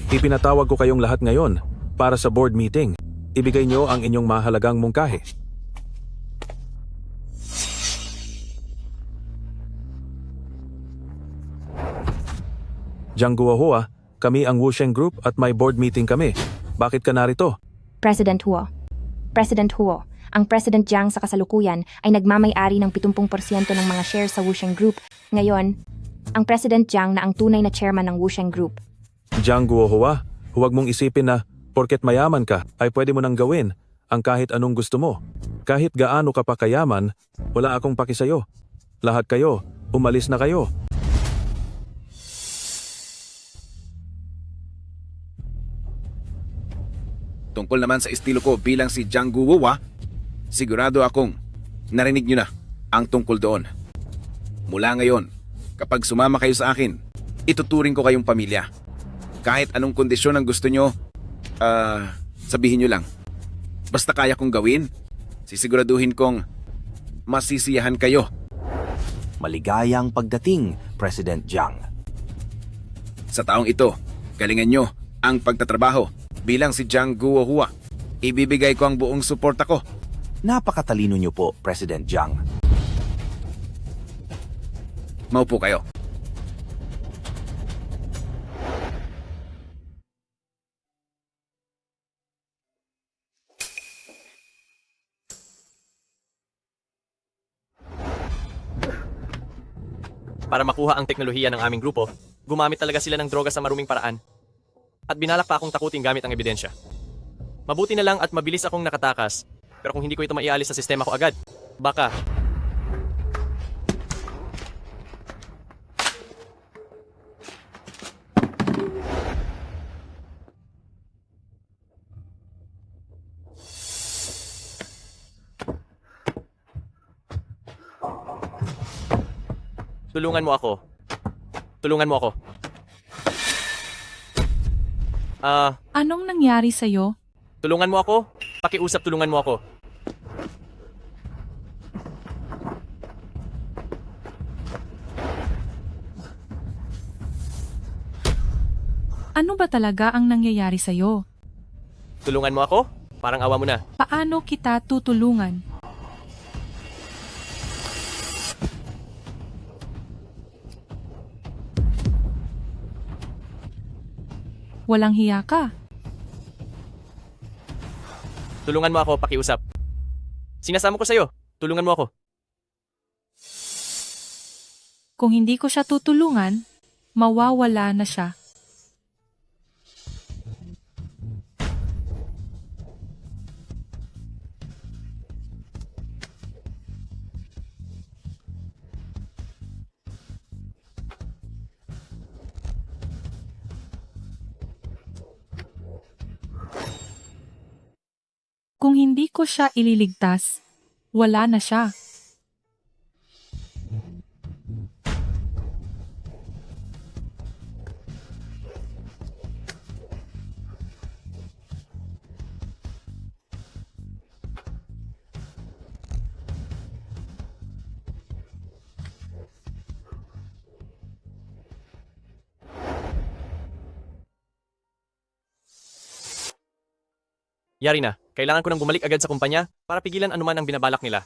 Ipinatawag ko kayong lahat ngayon para sa board meeting. Ibigay niyo ang inyong mahalagang mungkahi. Jiang Guohua, kami ang Wusheng Group at may board meeting kami. Bakit ka narito? President Huo. President Huo, ang President Jiang sa kasalukuyan ay nagmamay-ari ng 70% ng mga shares sa Wusheng Group. Ngayon, ang President Jiang na ang tunay na chairman ng Wusheng Group. Jiang Guohua, huwag mong isipin na porket mayaman ka ay pwede mo nang gawin ang kahit anong gusto mo. Kahit gaano ka pa kayaman, wala akong paki sa'yo. Lahat kayo, umalis na kayo. Tungkol naman sa estilo ko bilang si Jiang Guohua, sigurado akong narinig nyo na ang tungkol doon. Mula ngayon, kapag sumama kayo sa akin, ituturing ko kayong pamilya. Kahit anong kondisyon ang gusto nyo, sabihin nyo lang. Basta kaya kong gawin, sisiguraduhin kong masisiyahan kayo. Maligayang pagdating, President Jiang. Sa taong ito, galingan nyo ang pagtatrabaho bilang si Jiang Guohua. Ibibigay ko ang buong suporta ko. Napakatalino niyo po, President Jiang. Maupo kayo. Para makuha ang teknolohiya ng aming grupo, gumamit talaga sila ng droga sa maruming paraan. At binalak pa akong takutin gamit ang ebidensya. Mabuti na lang at mabilis akong nakatakas, pero kung hindi ko ito maialis sa sistema ko agad, baka... Tulungan mo ako. Tulungan mo ako. Anong nangyari sa'yo? Tulungan mo ako. Pakiusap, tulungan mo ako. Ano ba talaga ang nangyayari sa'yo? Tulungan mo ako? Parang awa mo na. Paano kita tutulungan? Walang hiya ka. Tulungan mo ako, pakiusap. Sinasama ko sa'yo. Tulungan mo ako. Kung hindi ko siya tutulungan, mawawala na siya. Kung hindi ko siya ililigtas, wala na siya. Yari na. Kailangan ko nang bumalik agad sa kumpanya para pigilan anuman ang binabalak nila.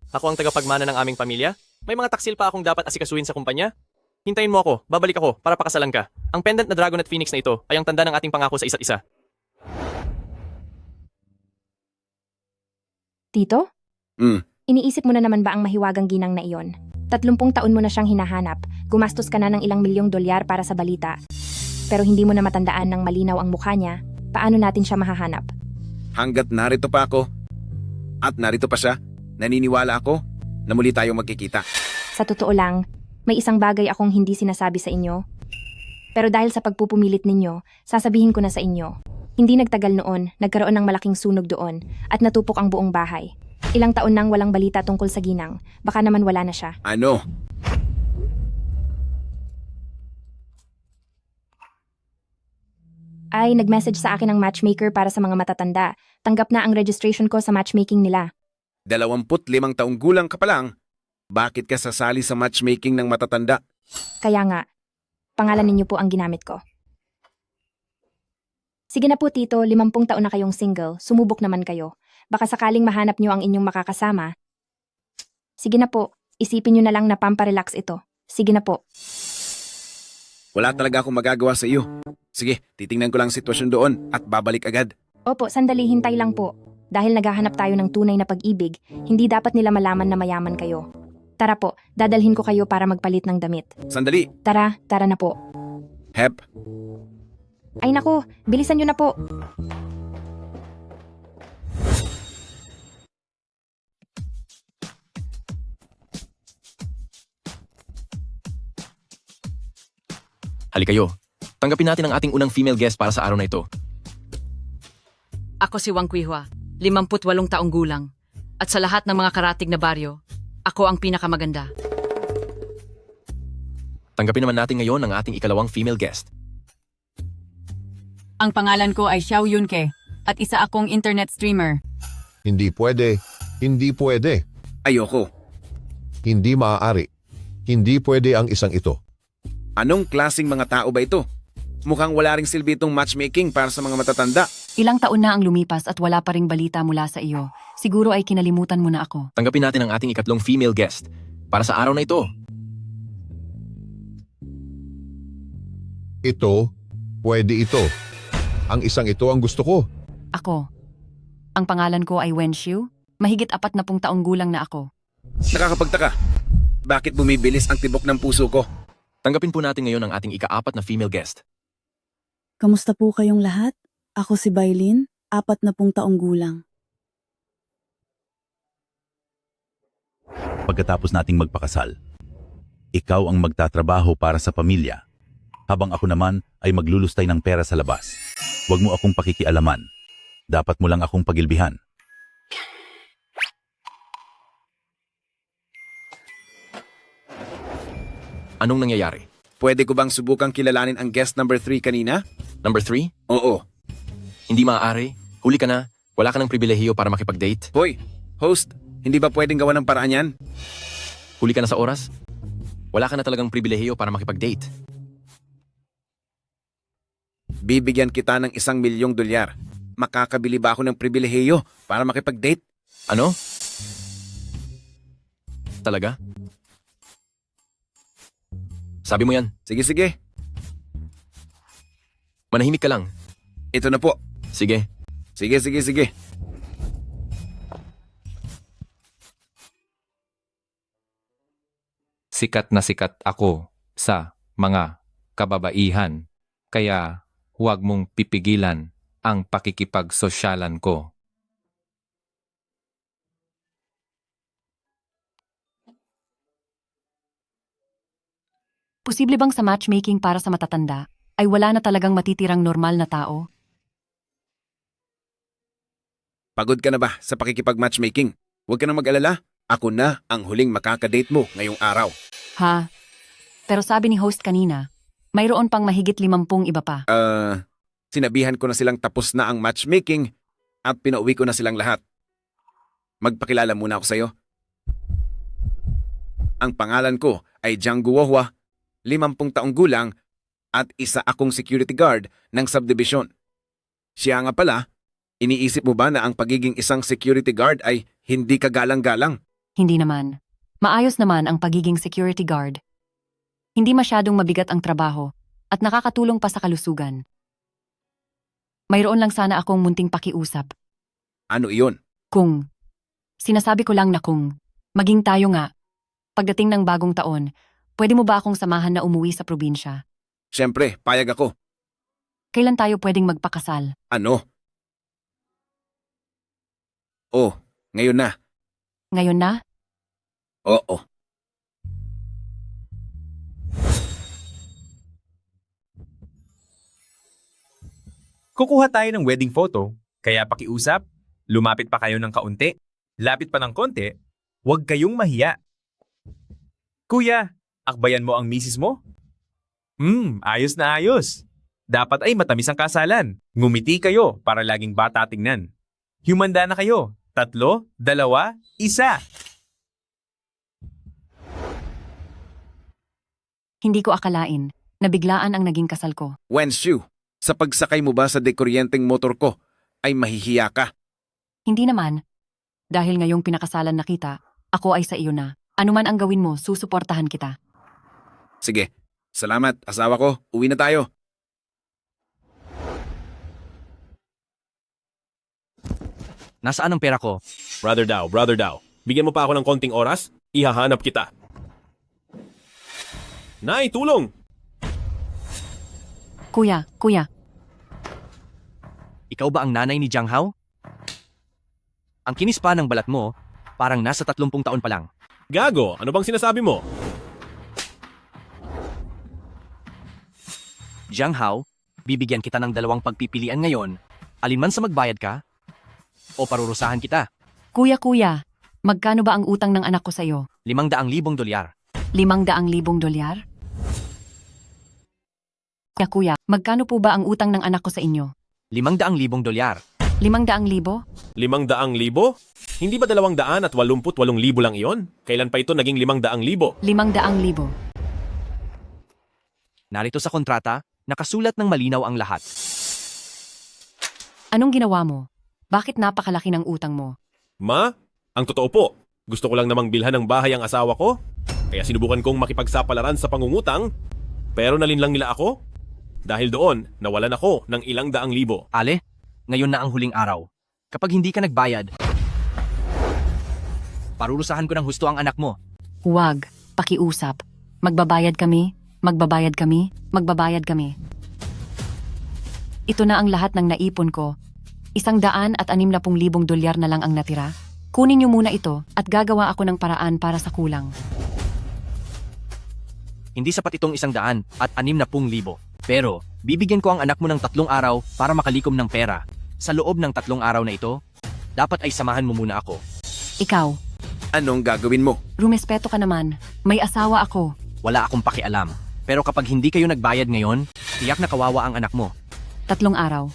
Ako ang tagapagmana ng aming pamilya. May mga taksil pa akong dapat asikasuhin sa kumpanya. Hintayin mo ako, babalik ako para pakasalan ka. Ang pendant na Dragon at Phoenix na ito ay ang tanda ng ating pangako sa isa't isa. Tito? Hmm, Iniisip mo na naman ba ang mahiwagang ginang na iyon? 30 taon mo na siyang hinahanap. Gumastos ka na ng ilang milyong dolyar para sa balita. Pero hindi mo na matandaan ng malinaw ang mukha niya. Paano natin siya mahahanap? hanggat narito pa ako at narito pa siya, naniniwala ako na muli tayong magkikita. Sa totoo lang, may isang bagay akong hindi sinasabi sa inyo. Pero dahil sa pagpupumilit ninyo, sasabihin ko na sa inyo. Hindi nagtagal noon, nagkaroon ng malaking sunog doon at natupok ang buong bahay. Ilang taon nang walang balita tungkol sa ginang, baka naman wala na siya. Ano? Ay, nag-message sa akin ang matchmaker para sa mga matatanda. Tanggap na ang registration ko sa matchmaking nila. 25 taong gulang ka pa lang. Bakit ka sasali sa matchmaking ng matatanda? Kaya nga, pangalan ninyo po ang ginamit ko. Sige na po tito, 50 taon na kayong single, sumubok naman kayo. Baka sakaling mahanap nyo ang inyong makakasama. Sige na po, isipin nyo na lang na pamparelax ito. Sige na po. Wala talaga akong magagawa sa iyo. Sige, titingnan ko lang ang sitwasyon doon at babalik agad. Opo, sandali, hintay lang po. Dahil naghahanap tayo ng tunay na pag-ibig, hindi dapat nila malaman na mayaman kayo. Tara po, dadalhin ko kayo para magpalit ng damit. Sandali. Tara, tara na po. Hep, Ay naku, bilisan nyo na po. Halika kayo. Tanggapin natin ang ating unang female guest para sa araw na ito. Ako si Wang Quihua, 58 taong gulang. At sa lahat ng mga karatig na baryo, ako ang pinakamaganda. Tanggapin naman natin ngayon ang ating ikalawang female guest. Ang pangalan ko ay Xiao Yunke at isa akong internet streamer. Hindi pwede. Hindi pwede. ayoko. Hindi maaari. Hindi pwede ang isang ito. Anong klasing mga tao ba ito? Mukhang wala ring silbi itong matchmaking para sa mga matatanda. Ilang taon na ang lumipas at wala pa ring balita mula sa iyo. Siguro ay kinalimutan mo na ako. Tanggapin natin ang ating ikatlong female guest para sa araw na ito. Ito, pwede ito. Ang isang ito ang gusto ko. Ako. Ang pangalan ko ay Wen Xiu. Mahigit 40 taong gulang na ako. Nakakapagtaka. Bakit bumibilis ang tibok ng puso ko? Tanggapin po natin ngayon ang ating ikaapat na female guest. Kamusta po kayong lahat? Ako si Bailin, 40 taong gulang. Pagkatapos nating magpakasal, ikaw ang magtatrabaho para sa pamilya, habang ako naman ay maglulustay ng pera sa labas. Huwag mo akong pakikialaman. Dapat mo lang akong pagilbihan. Anong nangyayari? Pwede ko bang subukang kilalanin ang guest number 3 kanina? Number 3? Oo. Hindi maaari. Huli ka na. Wala ka ng pribilehiyo para makipag-date. Hoy, host, hindi ba pwedeng gawa ng paraan yan? Huli ka na sa oras. Wala ka na talagang pribilehiyo para makipag-date. Bibigyan kita ng $1,000,000. Makakabili ba ako ng pribilehiyo para makipag-date? Ano? Talaga? Sabi mo yan. Sige. Manahimik ka lang. Ito na po. Sige. Sige. Sikat na sikat ako sa mga kababaihan, kaya huwag mong pipigilan ang pakikipagsosyalan ko. Posible bang sa matchmaking para sa matatanda ay wala na talagang matitirang normal na tao? Pagod ka na ba sa pakikipag-matchmaking? Huwag ka na mag-alala. Ako na ang huling makakadate mo ngayong araw. Ha? Pero sabi ni host kanina, mayroon pang mahigit 50 iba pa. Sinabihan ko na silang tapos na ang matchmaking at pinauwi ko na silang lahat. Magpakilala muna ako sa'yo. Ang pangalan ko ay Jiang Guohua, 50 taong gulang at isa akong security guard ng subdivision. Siya nga pala, iniisip mo ba na ang pagiging isang security guard ay hindi kagalang-galang? Hindi naman. Maayos naman ang pagiging security guard. Hindi masyadong mabigat ang trabaho at nakakatulong pa sa kalusugan. Mayroon lang sana akong munting pakiusap. Ano iyon? Kung, sinasabi ko lang na kung, maging tayo nga, pagdating ng bagong taon, pwede mo ba akong samahan na umuwi sa probinsya? Siyempre, payag ako. Kailan tayo pwedeng magpakasal? Ano? Oh, ngayon na. Ngayon na? Oo. Kukuha tayo ng wedding photo, kaya pakiusap, lumapit pa kayo ng kaunti, lapit pa ng konti, huwag kayong mahiya. Kuya, akbayan mo ang misis mo? Ayos na ayos. Dapat ay matamis ang kasalan. Ngumiti kayo para laging bata tingnan. Humanda na kayo. 3, 2, 1. Hindi ko akalain na biglaan ang naging kasal ko. Wenshu, sa pagsakay mo ba sa dekuryenteng motor ko, ay mahihiya ka? Hindi naman. Dahil ngayong pinakasalan na kita, ako ay sa iyo na. Ano man ang gawin mo, susuportahan kita. Sige, salamat, asawa ko. Uwi na tayo. Nasaan ang pera ko? Brother Daw. Bigyan mo pa ako ng konting oras, ihahanap kita. Nay, tulong! Kuya, Ikaw ba ang nanay ni Jiang Hao? Ang kinis pa ng balat mo, parang nasa 30 taon pa lang. Gago, ano bang sinasabi mo? Jiang Hao, bibigyan kita ng 2 pagpipilian ngayon. Alinman sa magbayad ka, o parurusahan kita. kuya, magkano ba ang utang ng anak ko sa iyo? $500,000. 500,000 dolyar? Kuya, magkano po ba ang utang ng anak ko sa inyo? $500,000. 500,000? 500,000? Hindi ba 288,000 lang iyon? Kailan pa ito naging 500,000? 500,000. Narito sa kontrata, nakasulat ng malinaw ang lahat. Anong ginawa mo? Bakit napakalaki ng utang mo? Ma, ang totoo po, gusto ko lang namang bilhan ng bahay ang asawa ko. Kaya sinubukan kong makipagsapalaran sa pangungutang, pero nalinlang nila ako. Dahil doon, nawalan ako ng ilang daang libo. Ale, ngayon na ang huling araw. Kapag hindi ka nagbayad, parurusahan ko ng husto ang anak mo. Huwag, pakiusap. Magbabayad kami. Ito na ang lahat ng naipon ko. 160,000 dolyar na lang ang natira. Kunin niyo muna ito at gagawa ako ng paraan para sa kulang. Hindi sapat itong 160,000. Pero, bibigyan ko ang anak mo ng 3 araw para makalikom ng pera. Sa loob ng 3 araw na ito, dapat ay samahan mo muna ako. Ikaw, Anong gagawin mo? rumespeto ka naman. May asawa ako. Wala akong pakialam. Pero kapag hindi kayo nagbayad ngayon, tiyak na kawawa ang anak mo. 3 araw.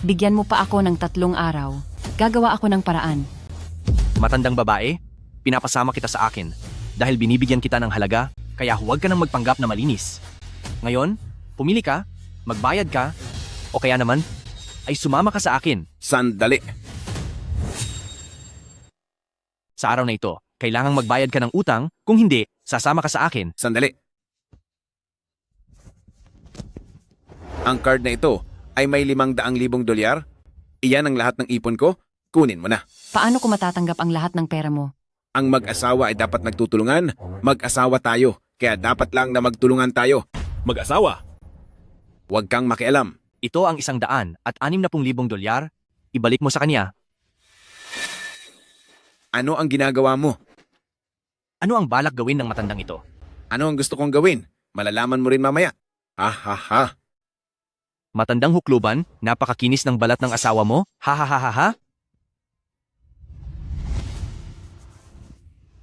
Bigyan mo pa ako ng 3 araw. Gagawa ako ng paraan. Matandang babae, pinapasama kita sa akin. Dahil binibigyan kita ng halaga, kaya huwag ka nang magpanggap na malinis. Ngayon, pumili ka, magbayad ka, o kaya naman, ay sumama ka sa akin. Sandali. Sa araw na ito, kailangang magbayad ka ng utang, kung hindi, sasama ka sa akin. Sandali. Ang card na ito ay may 500,000 dolyar. Iyan ang lahat ng ipon ko. Kunin mo na. Paano ko matatanggap ang lahat ng pera mo? Ang mag-asawa ay dapat nagtutulungan. Mag-asawa tayo. Kaya dapat lang na magtulungan tayo. Mag-asawa? Huwag kang makialam. Ito ang 160,000 dolyar. Ibalik mo sa kanya. Ano ang ginagawa mo? Ano ang balak gawin ng matandang ito? Ano ang gusto kong gawin? Malalaman mo rin mamaya. Ha ha ha. Matandang hukluban, napakakinis ng balat ng asawa mo? Ha ha ha ha ha?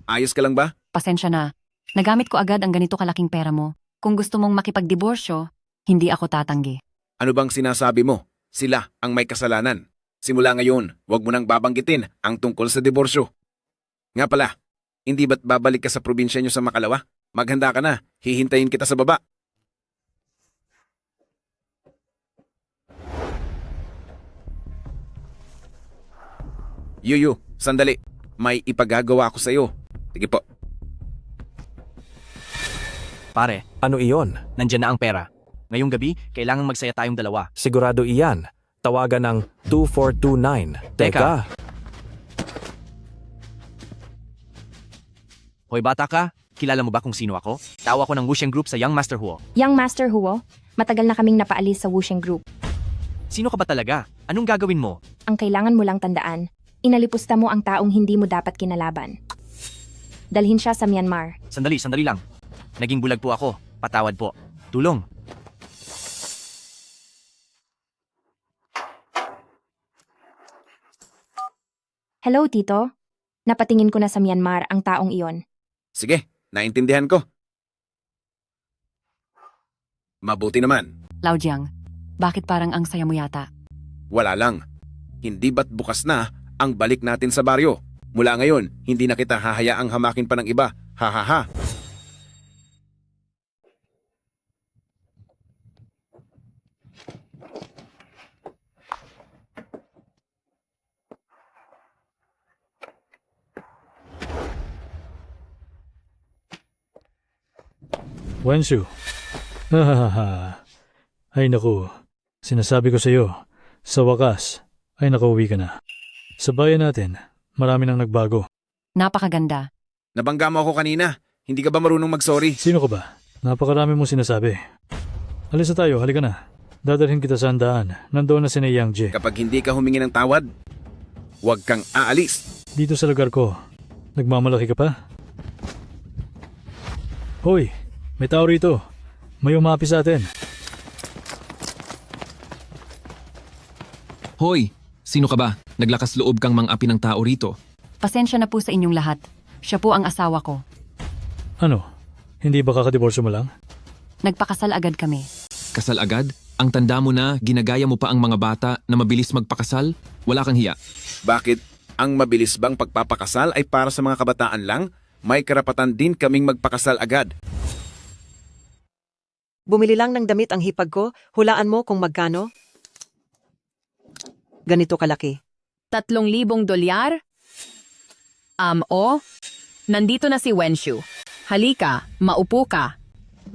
Ayos ka lang ba? Pasensya na. Nagamit ko agad ang ganito kalaking pera mo. Kung gusto mong makipagdiborsyo, hindi ako tatanggi. Ano bang sinasabi mo? Sila ang may kasalanan. Simula ngayon, huwag mo nang babanggitin ang tungkol sa diborsyo. Nga pala, hindi ba't babalik ka sa probinsya nyo sa Makalawa? Maghanda ka na, hihintayin kita sa baba. Yuyu, sandali. May ipagagawa ako sa iyo. Sige po. Pare, Ano iyon? nandyan na ang pera. Ngayong gabi, kailangang magsaya tayong dalawa. Sigurado iyan. Tawagan ng 2429. Teka. Hoy bata ka, kilala mo ba kung sino ako? Tao ako ng Wusheng Group sa Young Master Huo. Young Master Huo, matagal na kaming napaalis sa Wusheng Group. Sino ka ba talaga? Anong gagawin mo? Ang kailangan mo lang tandaan, inalipusta mo ang taong hindi mo dapat kinalaban. Dalhin siya sa Myanmar. Sandali lang. Naging bulag po ako. Patawad po. Tulong. Hello, Tito. Napatingin ko na sa Myanmar ang taong iyon. Sige, naintindihan ko. Mabuti naman. Lao Jiang, bakit parang ang saya mo yata? Wala lang. Hindi ba't bukas na ang balik natin sa baryo? Mula ngayon, hindi na kita hahayaang hamakin pa ng iba. Ha ha ha. Wenshu. Ay naku, sinasabi ko sa iyo, sa wakas ay nakauwi ka na. Sa bayan natin, marami nang nagbago. Napakaganda. Nabangga mo ako kanina. Hindi ka ba marunong mag-sorry? Sino ka ba? Napakarami mong sinasabi. Alis na tayo, halika na. Dadalhin kita sa handaan. Nandoon na si Yang Jie. Kapag hindi ka humingi ng tawad, huwag kang aalis. Dito sa lugar ko, nagmamalaki ka pa? Hoy, may tao rito. May umapi sa atin. Hoy, sino ka ba? Naglakas loob kang mang-api ng tao rito. Pasensya na po sa inyong lahat. Siya po ang asawa ko. Ano? Hindi ba kakadiborsyo mo lang? Nagpakasal agad kami. Kasal agad? Ang tanda mo na, ginagaya mo pa ang mga bata na mabilis magpakasal? Wala kang hiya. Bakit? Ang mabilis bang pagpapakasal ay para sa mga kabataan lang? May karapatan din kaming magpakasal agad. Bumili lang ng damit ang hipag ko, hulaan mo kung magkano? Ganito kalaki. $3,000? Nandito na si Wenshu. Halika, maupo ka.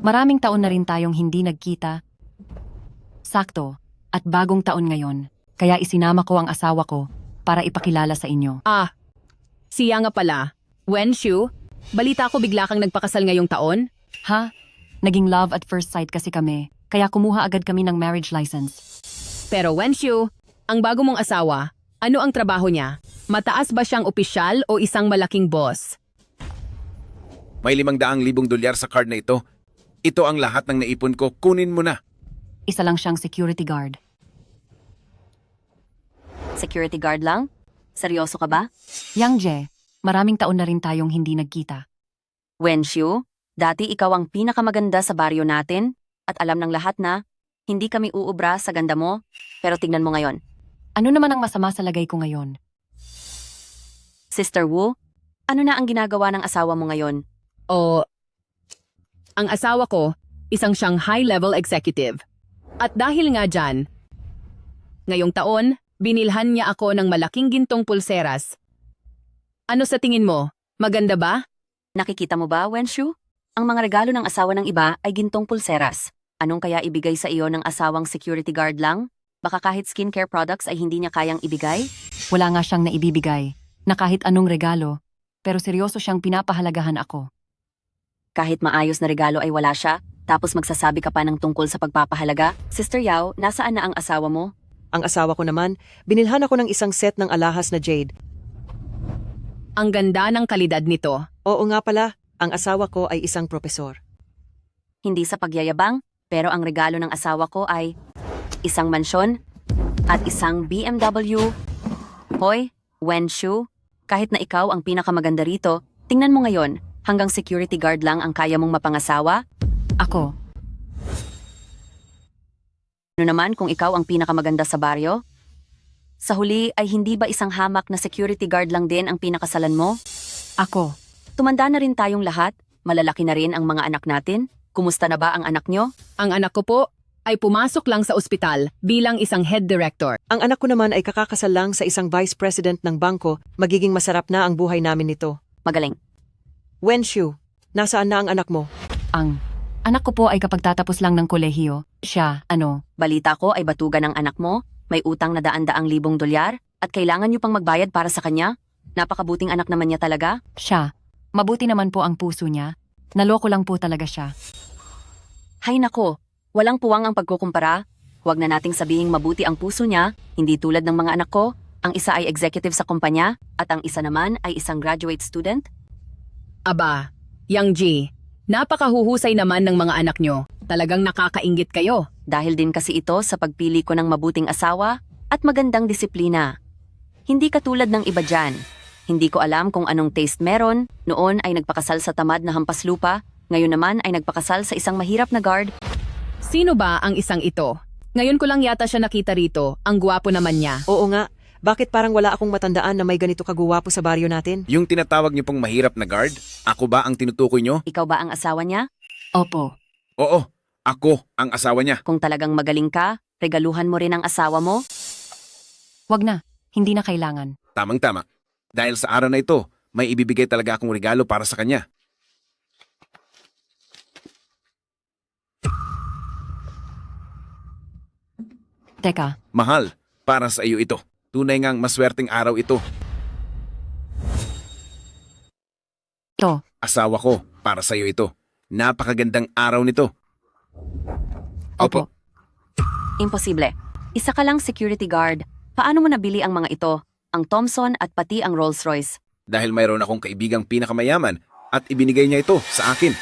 Maraming taon na rin tayong hindi nagkita. Sakto, at bagong taon ngayon. Kaya isinama ko ang asawa ko para ipakilala sa inyo. Siya nga pala. Wenshu, balita ko bigla kang nagpakasal ngayong taon? Ha? Naging love at first sight kasi kami, kaya kumuha agad kami ng marriage license. Pero Wenshu, ang bago mong asawa, ano ang trabaho niya? Mataas ba siyang opisyal o isang malaking boss? May $500,000 sa card na ito. Ito ang lahat ng naipon ko. Kunin mo na. Isa lang siyang security guard. Security guard lang? Seryoso ka ba? Yang Jie, maraming taon na rin tayong hindi nagkita. Wenshu, dati ikaw ang pinakamaganda sa baryo natin at alam ng lahat na hindi kami uubra sa ganda mo, pero tignan mo ngayon. Ano naman ang masama sa lagay ko ngayon? Sister Wu, ano na ang ginagawa ng asawa mo ngayon? Ang asawa ko, isang siyang high-level executive. At dahil nga dyan, ngayong taon, binilhan niya ako ng malaking gintong pulseras. Ano sa tingin mo? Maganda ba? Nakikita mo ba, Wenshu? Ang mga regalo ng asawa ng iba ay gintong pulseras. Anong kaya ibigay sa iyo ng asawang security guard lang? Baka kahit skincare products ay hindi niya kayang ibigay? Wala nga siyang naibibigay, na kahit anong regalo, pero seryoso siyang pinapahalagahan ako. Kahit maayos na regalo ay wala siya, tapos magsasabi ka pa ng tungkol sa pagpapahalaga? Sister Yao, nasaan na ang asawa mo? Ang asawa ko naman, binilhan ako ng isang set ng alahas na jade. Ang ganda ng kalidad nito. Oo nga pala, ang asawa ko ay isang propesor. Hindi sa pagyayabang, pero ang regalo ng asawa ko ay isang mansyon at isang BMW. Hoy, Wenshu, kahit na ikaw ang pinakamaganda rito, tingnan mo ngayon, hanggang security guard lang ang kaya mong mapangasawa? Ako. Ano naman kung ikaw ang pinakamaganda sa baryo? Sa huli ay hindi ba isang hamak na security guard lang din ang pinakasalan mo? Ako. Tumanda na rin tayong lahat, malalaki na rin ang mga anak natin. Kumusta na ba ang anak nyo? Ang anak ko po ay pumasok lang sa ospital bilang isang head director. Ang anak ko naman ay kakakasal lang sa isang vice president ng bangko. Magiging masarap na ang buhay namin nito. Magaling. Wenshu, nasaan na ang anak mo? Ang anak ko po ay kapag tatapos lang ng kolehiyo. Siya, Balita ko ay batugan ng anak mo, may utang na $100,000 at kailangan nyo pang magbayad para sa kanya? Napakabuting anak naman niya talaga? Siya, mabuti naman po ang puso niya. Naloko lang po talaga siya. Hay nako, walang puwang ang pagkukumpara. Huwag na nating sabihing mabuti ang puso niya, hindi tulad ng mga anak ko. Ang isa ay executive sa kumpanya at ang isa naman ay isang graduate student. Aba, Yang Ji, napakahuhusay naman ng mga anak nyo. Talagang nakakainggit kayo. Dahil din kasi ito sa pagpili ko ng mabuting asawa at magandang disiplina. Hindi katulad ng iba dyan. Hindi ko alam kung anong taste meron. Noon ay nagpakasal sa tamad na hampas lupa. Ngayon naman ay nagpakasal sa isang mahirap na guard. Sino ba ang isang ito? Ngayon ko lang yata siya nakita rito. Ang gwapo naman niya. Oo nga. Bakit parang wala akong matandaan na may ganito kaguwapo sa baryo natin? Yung tinatawag niyo pong mahirap na guard, ako ba ang tinutukoy niyo? Ikaw ba ang asawa niya? Opo. Oo, ako ang asawa niya. Kung talagang magaling ka, regaluhan mo rin ang asawa mo? Wag na. Hindi na kailangan. Tamang-tama. Dahil sa araw na ito, may ibibigay talaga akong regalo para sa kanya. Teka, Mahal, para sa iyo ito. Tunay ngang maswerteng araw ito. ito. Asawa ko, para sa iyo ito. Napakagandang araw nito. Opo. Imposible. Isa ka lang security guard. Paano mo nabili ang mga ito? Ang Thompson at pati ang Rolls-Royce. Dahil mayroon akong kaibigang pinakamayaman at ibinigay niya ito sa akin.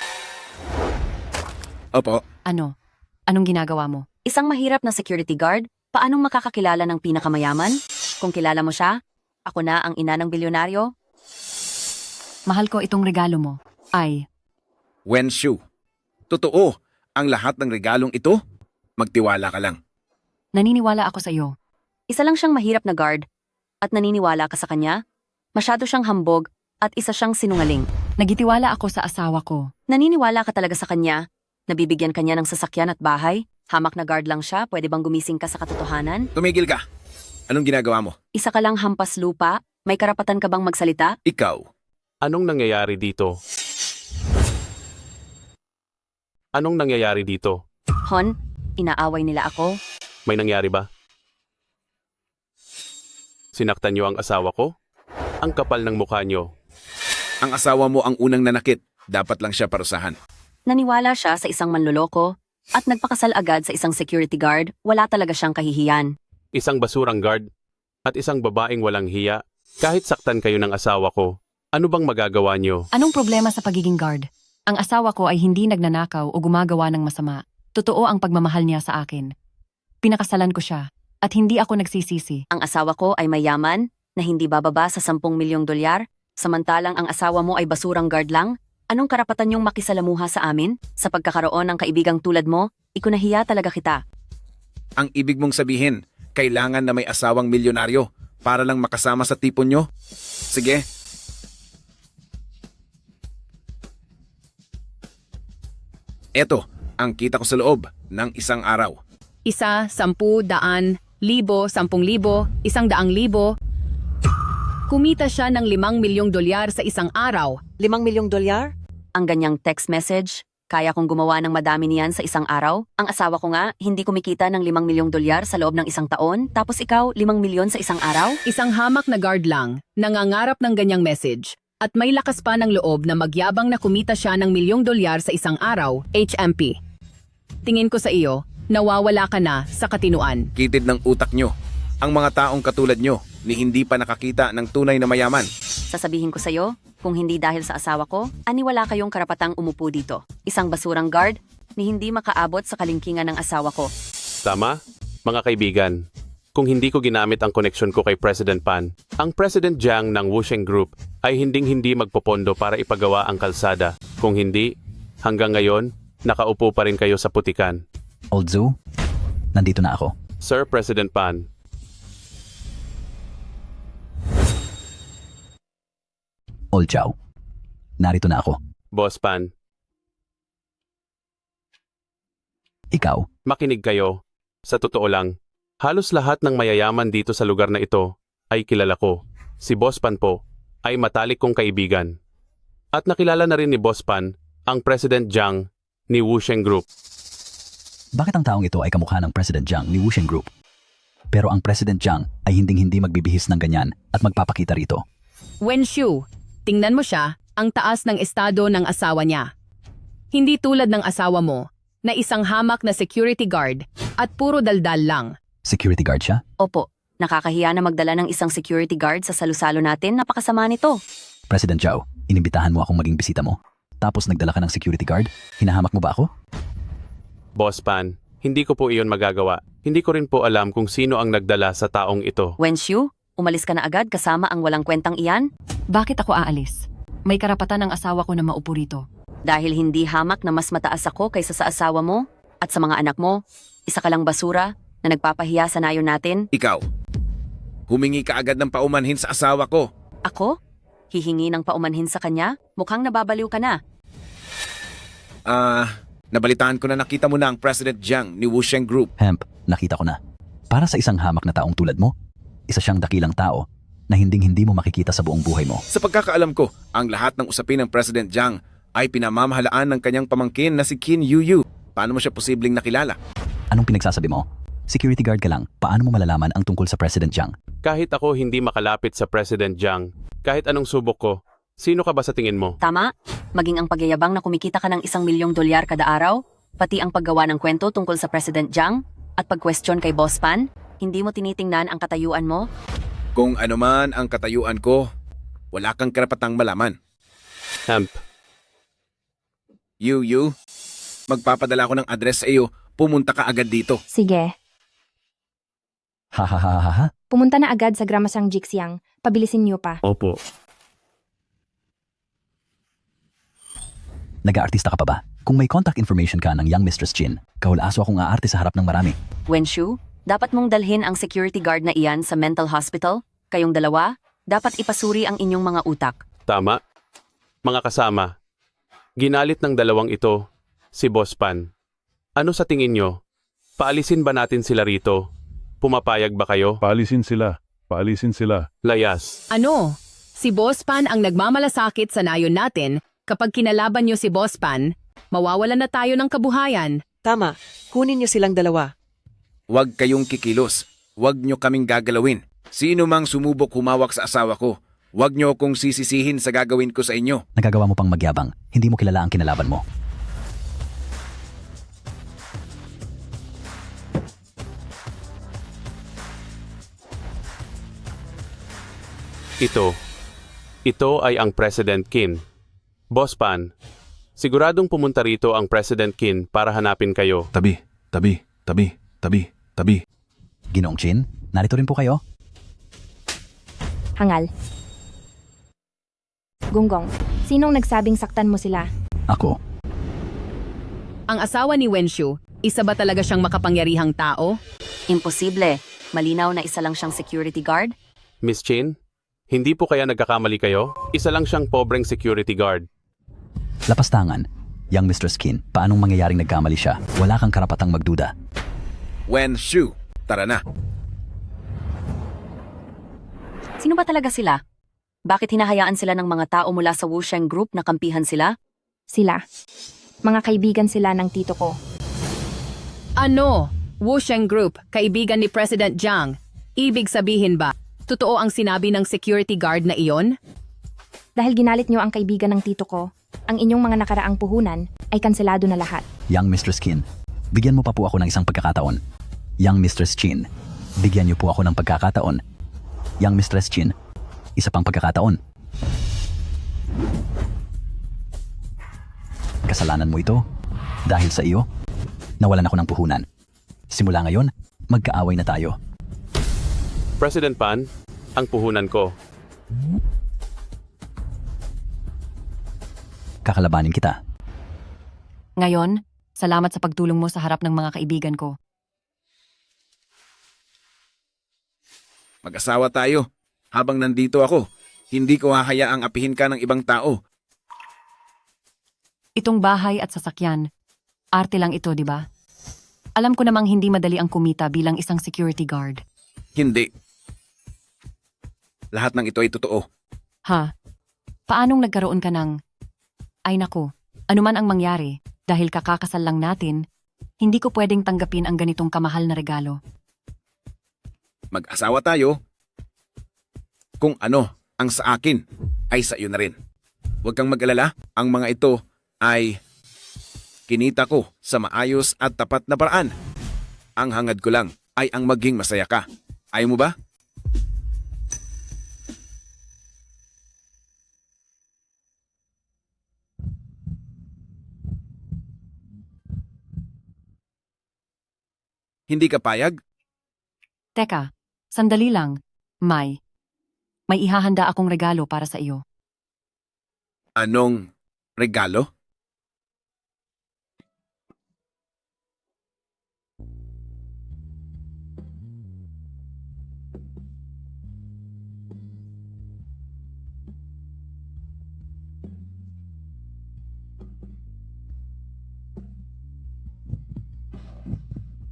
Opo, Ano? Anong ginagawa mo? Isang mahirap na security guard, paanong makakakilala ng pinakamayaman? Kung kilala mo siya, ako na ang ina ng bilyonaryo. Mahal ko itong regalo mo. Ay, Wenshu. Totoo, ang lahat ng regalong ito, magtiwala ka lang. naniniwala ako sa iyo. Isa lang siyang mahirap na guard at naniniwala ka sa kanya? Masyado siyang hambog at isa siyang sinungaling. Nagitiwala ako sa asawa ko. Naniniwala ka talaga sa kanya? Nabibigyan kanya ng sasakyan at bahay? Hamak na guard lang siya, pwede bang gumising ka sa katotohanan? Tumigil ka. Anong ginagawa mo? Isa ka lang hampas lupa? May karapatan ka bang magsalita? Ikaw. Anong nangyayari dito? Anong nangyayari dito? Hon, inaaway nila ako. May nangyari ba? Sinaktan niyo ang asawa ko? Ang kapal ng mukha niyo. Ang asawa mo ang unang nanakit. Dapat lang siya parusahan. Naniwala siya sa isang manloloko at nagpakasal agad sa isang security guard. Wala talaga siyang kahihiyan. Isang basurang guard at isang babaeng walang hiya. Kahit saktan kayo ng asawa ko, ano bang magagawa niyo? Anong problema sa pagiging guard? Ang asawa ko ay hindi nagnanakaw o gumagawa ng masama. Totoo ang pagmamahal niya sa akin. Pinakasalan ko siya at hindi ako nagsisisi. Ang asawa ko ay mayaman na hindi bababa sa 10 milyong dolyar, samantalang ang asawa mo ay basurang guard lang. Anong karapatan niyong makisalamuha sa amin? Sa pagkakaroon ng kaibigang tulad mo, ikunahiya talaga kita. Ang ibig mong sabihin, kailangan na may asawang milyonaryo para lang makasama sa tipon nyo? Sige. Eto, ang kita ko sa loob ng isang araw. 1, 10, 100, 1,000, 10,000, 100,000. Kumita siya ng 5 milyong dolyar sa isang araw. 5 milyong dolyar? Ang ganyang text message, kaya kong gumawa ng madami niyan sa isang araw. Ang asawa ko nga, hindi kumikita ng 5 milyong dolyar sa loob ng isang taon, tapos ikaw, 5 milyon sa isang araw? Isang hamak na guard lang, nangangarap ng ganyang message. At may lakas pa ng loob na magyabang na kumita siya ng milyong dolyar sa isang araw, HMP. Tingin ko sa iyo, nawawala ka na sa katinuan. Kitid ng utak nyo. Ang mga taong katulad nyo ni hindi pa nakakita ng tunay na mayaman. Sasabihin ko sa'yo, kung hindi dahil sa asawa ko, wala kayong karapatang umupo dito. Isang basurang guard ni hindi makaabot sa kalingkingan ng asawa ko. Tama? Mga kaibigan, kung hindi ko ginamit ang koneksyon ko kay President Pan, ang President Jiang ng Wusheng Group ay hinding-hindi magpopondo para ipagawa ang kalsada. Kung hindi, hanggang ngayon, nakaupo pa rin kayo sa putikan. Old Zoo, nandito na ako. Sir President Pan, Old Chow, narito na ako. Boss Pan, Ikaw, makinig kayo. Sa totoo lang, halos lahat ng mayayaman dito sa lugar na ito ay kilala ko. Si Boss Pan po ay matalik kong kaibigan. At nakilala na rin ni Boss Pan ang President Jiang ni Wusheng Group. bakit ang taong ito ay kamukha ng President Jiang ni Wusheng Group? Pero ang President Jiang ay hinding-hindi magbibihis ng ganyan at magpapakita rito. Wenshu, tingnan mo siya, ang taas ng estado ng asawa niya. Hindi tulad ng asawa mo, na isang hamak na security guard at puro daldal lang. Security guard siya? Opo, nakakahiya na magdala ng isang security guard sa salusalo natin, napakasama nito. President Zhao, inimbitahan mo akong maging bisita mo. Tapos nagdala ka ng security guard? Hinahamak mo ba ako? Boss Pan, hindi ko po iyon magagawa. Hindi ko rin po alam kung sino ang nagdala sa taong ito. Wenshu, Umalis ka na agad kasama ang walang kwentang iyan? Bakit ako aalis? May karapatan ang asawa ko na maupo rito. Dahil hindi hamak na mas mataas ako kaysa sa asawa mo at sa mga anak mo, isa ka lang basura na nagpapahiya sa nayon natin. Ikaw, humingi ka agad ng paumanhin sa asawa ko. Ako? Hihingi ng paumanhin sa kanya? Mukhang nababaliw ka na. Nabalitaan ko na nakita mo na ang President Jiang ni Wusheng Group. Hemp, nakita ko na. Para sa isang hamak na taong tulad mo, isa siyang dakilang tao na hinding-hindi mo makikita sa buong buhay mo. Sa pagkakaalam ko, ang lahat ng usapin ng President Jiang ay pinamamahalaan ng kanyang pamangkin na si Qin Yuyu. Paano mo siya posibleng nakilala? Anong pinagsasabi mo? Security guard ka lang, paano mo malalaman ang tungkol sa President Jiang? Kahit ako hindi makalapit sa President Jiang, kahit anong subok ko, sino ka ba sa tingin mo? Tama? Maging ang pagyayabang na kumikita ka ng $1,000,000 kada araw, pati ang paggawa ng kwento tungkol sa President Jiang, at pag-question kay Boss Pan, hindi mo tinitingnan ang katayuan mo? Kung ano man ang katayuan ko, wala kang karapatang malaman. Hemp. Yuyu, magpapadala ko ng address sa iyo, pumunta ka agad dito. Sige. Ha ha ha ha ha. Pumunta na agad sa Gramasang Jixiang. Pabilisin niyo pa. Opo. Nag-aartista ka pa ba? Kung may contact information ka ng young Mistress Chin, kahulaso akong aarte sa harap ng marami. Wenshu, dapat mong dalhin ang security guard na iyan sa mental hospital. Kayong dalawa, dapat ipasuri ang inyong mga utak. Tama. Mga kasama, ginalit ng dalawang ito, si Boss Pan. Ano sa tingin nyo? Paalisin ba natin sila rito? Pumapayag ba kayo? Paalisin sila. Paalisin sila. Layas. Ano? Si Boss Pan ang nagmamalasakit sa nayon natin. Kapag kinalaban niyo si Boss Pan, mawawalan na tayo ng kabuhayan. Tama, kunin niyo silang dalawa. Huwag kayong kikilos. Huwag nyo kaming gagalawin. Sino mang sumubok humawak sa asawa ko, huwag nyo akong sisisihin sa gagawin ko sa inyo. Nagagawa mo pang magyabang, hindi mo kilala ang kinalaban mo. Ito ay ang President Qin. Boss Pan, siguradong pumunta rito ang President Qin para hanapin kayo. Tabi. Ginoong Chin, narito rin po kayo? Hangal. Gunggong, sinong nagsabing saktan mo sila? Ako. Ang asawa ni Wenshu, isa ba talaga siyang makapangyarihang tao? Imposible. Malinaw na isa lang siyang security guard. Miss Chin, hindi po kaya nagkakamali kayo? Isa lang siyang pobreng security guard. Lapastangan, young Mistress Qin, paanong mangyayaring nagkamali siya? Wala kang karapatang magduda. Wenshu, tara na. Sino ba talaga sila? Bakit hinahayaan sila ng mga tao mula sa Wusheng Group na kampihan sila? Sila. Mga kaibigan sila ng tito ko. Ano? Wusheng Group, kaibigan ni President Jiang. Ibig sabihin ba, totoo ang sinabi ng security guard na iyon? Dahil ginalit niyo ang kaibigan ng tito ko, ang inyong mga nakaraang puhunan ay kanselado na lahat. Young Mistress Qin, bigyan mo pa po ako ng isang pagkakataon. Young Mistress Chin, bigyan niyo po ako ng pagkakataon. Young Mistress Chin, isa pang pagkakataon. Kasalanan mo ito. Dahil sa iyo, nawalan ako ng puhunan. Simula ngayon, magkaaway na tayo. President Pan, ang puhunan ko. Kakalabanin kita. Ngayon, salamat sa pagtulong mo sa harap ng mga kaibigan ko. Mag-asawa tayo. Habang nandito ako, hindi ko hahayaang apihin ka ng ibang tao. Itong bahay at sasakyan, arte lang ito, di ba? Alam ko namang hindi madali ang kumita bilang isang security guard. Hindi. Lahat ng ito ay totoo. Ha? Paanong nagkaroon ka ng... Ay naku, anuman ang mangyari, dahil kakakasal lang natin, hindi ko pwedeng tanggapin ang ganitong kamahal na regalo. Mag-asawa tayo. Kung ano ang sa akin, ay sa iyo na rin. Huwag kang mag-alala, ang mga ito ay kinita ko sa maayos at tapat na paraan. Ang hangad ko lang ay ang maging masaya ka. Ayaw mo ba? Hindi ka payag? Teka, sandali lang, Mai. May ihahanda akong regalo para sa iyo. Anong regalo?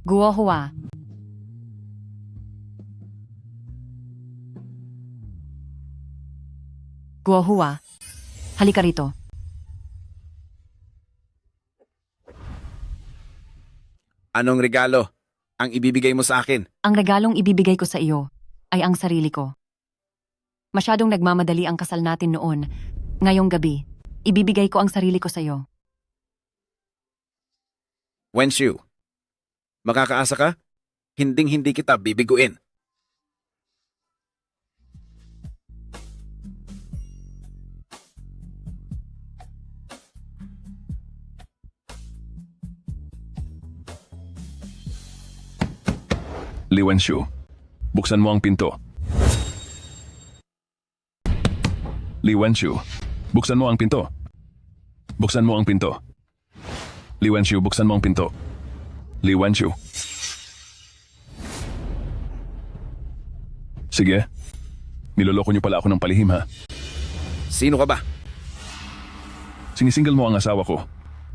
Guohua. Guohua. Halika rito. Anong regalo ang ibibigay mo sa akin? Ang regalong ibibigay ko sa iyo ay ang sarili ko. Masyadong nagmamadali ang kasal natin noon. Ngayong gabi, ibibigay ko ang sarili ko sa iyo. Wenshu, makakaasa ka? Hinding-hindi kita bibiguin. Li Wenshu, buksan mo ang pinto. Li Wenshu, buksan mo ang pinto. Buksan mo ang pinto. Li Wenshu, buksan mo ang pinto. Li Wenshu. Sige. Niloloko niyo pala ako ng palihim, ha? Sino ka ba? Sinisingle mo ang asawa ko.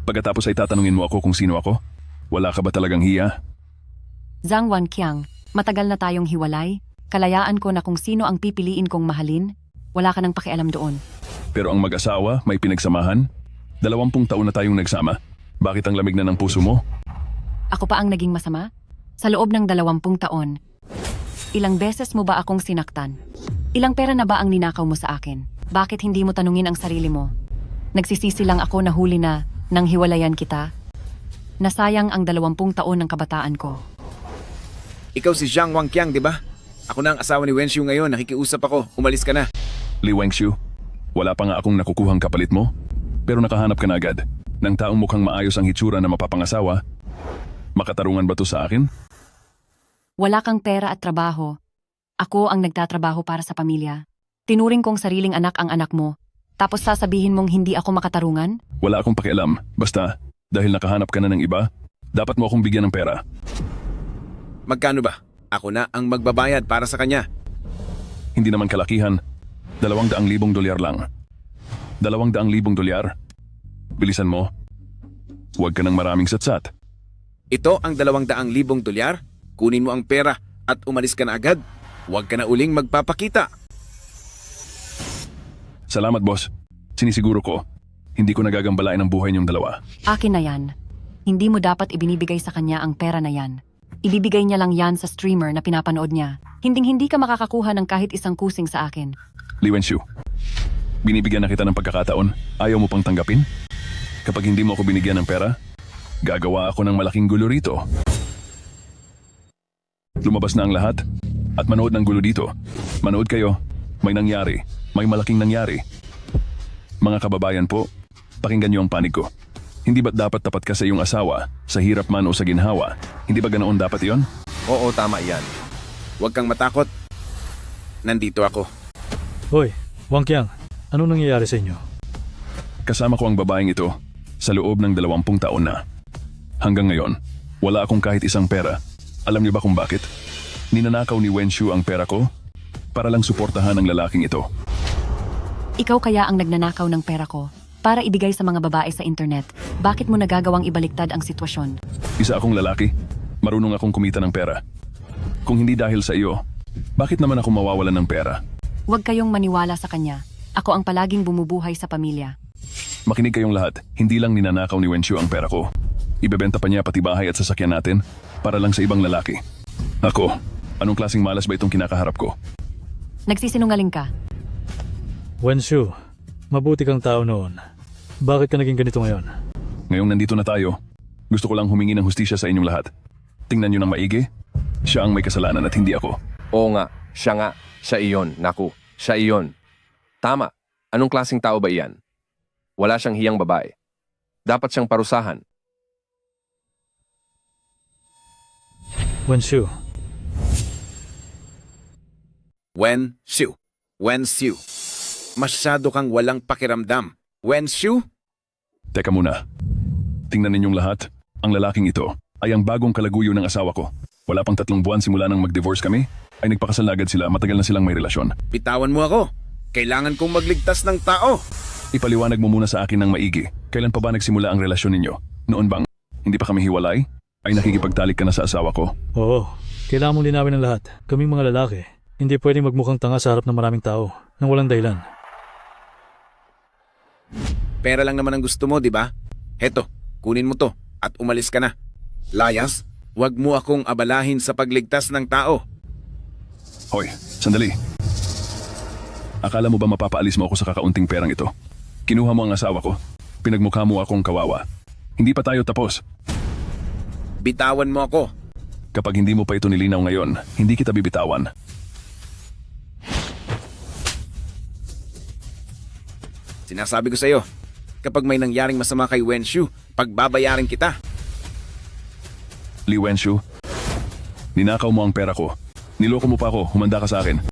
Pagkatapos ay tatanungin mo ako kung sino ako? Wala ka ba talagang hiya? Zhang Wanqiang, matagal na tayong hiwalay. Kalayaan ko na kung sino ang pipiliin kong mahalin. Wala ka nang pakialam doon. Pero ang mag-asawa may pinagsamahan? 20 taon na tayong nagsama. Bakit ang lamig na ng puso mo? Ako pa ang naging masama? Sa loob ng 20 taon. Ilang beses mo ba akong sinaktan? Ilang pera na ba ang ninakaw mo sa akin? Bakit hindi mo tanungin ang sarili mo? Nagsisisi lang ako na huli na nang hiwalayan kita. Nasayang ang 20 taon ng kabataan ko. Ikaw si Zhang Wanqiang, di ba? Ako na ang asawa ni Wenshu ngayon. Nakikiusap ako. Umalis ka na. Li Wenshu, wala pa nga akong nakukuhang kapalit mo. Pero nakahanap ka na agad ng taong mukhang maayos ang hitsura na mapapangasawa. Makatarungan ba to sa akin? Wala kang pera at trabaho. Ako ang nagtatrabaho para sa pamilya. Tinuring kong sariling anak ang anak mo. Tapos sasabihin mong hindi ako makatarungan? Wala akong pakialam. Basta, dahil nakahanap ka na ng iba, dapat mo akong bigyan ng pera. Magkano ba? Ako na ang magbabayad para sa kanya. Hindi naman kalakihan. $200,000 lang. $200,000. Bilisan mo. Huwag ka ng maraming satsat. Ito ang $200,000. Kunin mo ang pera at umalis ka na agad. Huwag ka na uling magpapakita. Salamat, boss. Sinisiguro ko, hindi ko nagagambalain ang buhay niyong dalawa. Akin na yan. Hindi mo dapat ibinibigay sa kanya ang pera na yan. Ibibigay niya lang yan sa streamer na pinapanood niya. Hinding-hindi ka makakakuha ng kahit isang kusing sa akin. Li Wenshu, binibigyan na kita ng pagkakataon. Ayaw mo pang tanggapin? Kapag hindi mo ako binigyan ng pera, gagawa ako ng malaking gulo rito. Lumabas na ang lahat at manood ng gulo dito. Manood kayo. May nangyari. May malaking nangyari. Mga kababayan po, pakinggan niyo ang panig ko. Hindi ba't dapat tapat ka sa iyong asawa, sa hirap man o sa ginhawa? Hindi ba ganoon dapat iyon? Oo, tama yan. Huwag kang matakot. Nandito ako. Hoy, Wanqiang, anong nangyayari sa inyo? Kasama ko ang babaeng ito sa loob ng 20 taon na. Hanggang ngayon, wala akong kahit isang pera. Alam niyo ba kung bakit? Ninanakaw ni Wenshu ang pera ko para lang suportahan ang lalaking ito. Ikaw kaya ang nagnanakaw ng pera ko para ibigay sa mga babae sa internet. Bakit mo nagagawang ibaliktad ang sitwasyon? Isa akong lalaki. Marunong akong kumita ng pera. Kung hindi dahil sa iyo, bakit naman ako mawawalan ng pera? Huwag kayong maniwala sa kanya. Ako ang palaging bumubuhay sa pamilya. Makinig kayong lahat. Hindi lang ninanakaw ni Wenshu ang pera ko. Ibebenta pa niya pati bahay at sasakyan natin para lang sa ibang lalaki. Ako, anong klaseng malas ba itong kinakaharap ko? Nagsisinungaling ka. Wenshu, mabuti kang tao noon. Bakit ka naging ganito ngayon? Ngayong nandito na tayo, gusto ko lang humingi ng hustisya sa inyong lahat. Tingnan niyo ng maigi. Siya ang may kasalanan at hindi ako. Oo nga, siya iyon, naku, siya iyon. Tama, anong klaseng tao ba iyan? Wala siyang hiyang babae. Dapat siyang parusahan. Wenshu. Wenshu. Wenshu. Masyado kang walang pakiramdam. Wenshu? Teka muna. Tingnan ninyong lahat, ang lalaking ito ay ang bagong kalaguyo ng asawa ko. Wala pang 3 buwan simula nang mag-divorce kami, ay nagpakasal na agad sila, matagal na silang may relasyon. Bitawan mo ako. Kailangan kong magligtas ng tao. Ipaliwanag mo muna sa akin ng maigi. Kailan pa ba nagsimula ang relasyon ninyo? Noon bang hindi pa kami hiwalay? Ay nakikipagtalik ka na sa asawa ko? Oo, kailangan mong linawin ng lahat. Kaming mga lalaki, hindi pwedeng magmukhang tanga sa harap ng maraming tao nang walang dahilan. Pera lang naman ang gusto mo, di ba? Heto, kunin mo to at umalis ka na. Layas, wag mo akong abalahin sa pagligtas ng tao. Hoy, sandali. Akala mo ba mapapaalis mo ako sa kakaunting perang ito? Kinuha mo ang asawa ko. Pinagmukha mo akong kawawa. Hindi pa tayo tapos. Bitawan mo ako. Kapag hindi mo pa ito nilinaw ngayon, hindi kita bibitawan. Sinasabi ko sa'yo, kapag may nangyaring masama kay Wenshu, pagbabayarin kita. Li Wenshu, ninakaw mo ang pera ko. Niloko mo pa ako, humanda ka sa akin.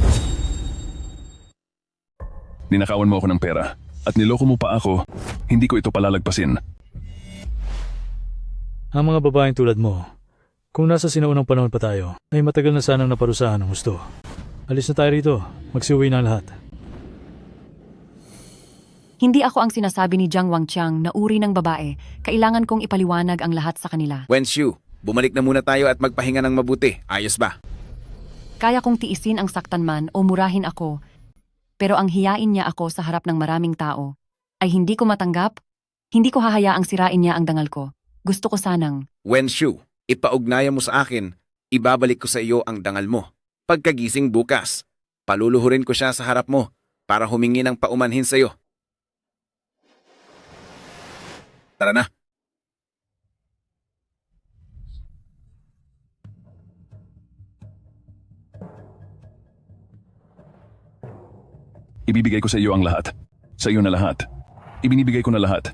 Ninakawan mo ako ng pera at niloko mo pa ako, hindi ko ito palalagpasin. Ang mga babaeng tulad mo, kung nasa sinaunang panahon pa tayo, ay matagal na sanang naparusahan ng gusto. Alis na tayo rito, magsiuwi na ang lahat. Hindi ako ang sinasabi ni Jiang Wangqiang na uri ng babae. Kailangan kong ipaliwanag ang lahat sa kanila. Wenshu, bumalik na muna tayo at magpahinga ng mabuti. Ayos ba? Kaya kong tiisin ang saktan man o murahin ako, pero ang hiyain niya ako sa harap ng maraming tao ay hindi ko matanggap, hindi ko hahayaang sirain niya ang dangal ko. Gusto ko sanang... Wenshu, ipaugnayan mo sa akin, ibabalik ko sa iyo ang dangal mo. Pagkagising bukas, paluluhurin ko siya sa harap mo para humingi ng paumanhin sa iyo. Tara na. Ibibigay ko sa iyo ang lahat. Sa iyo na lahat. Ibinibigay ko na lahat.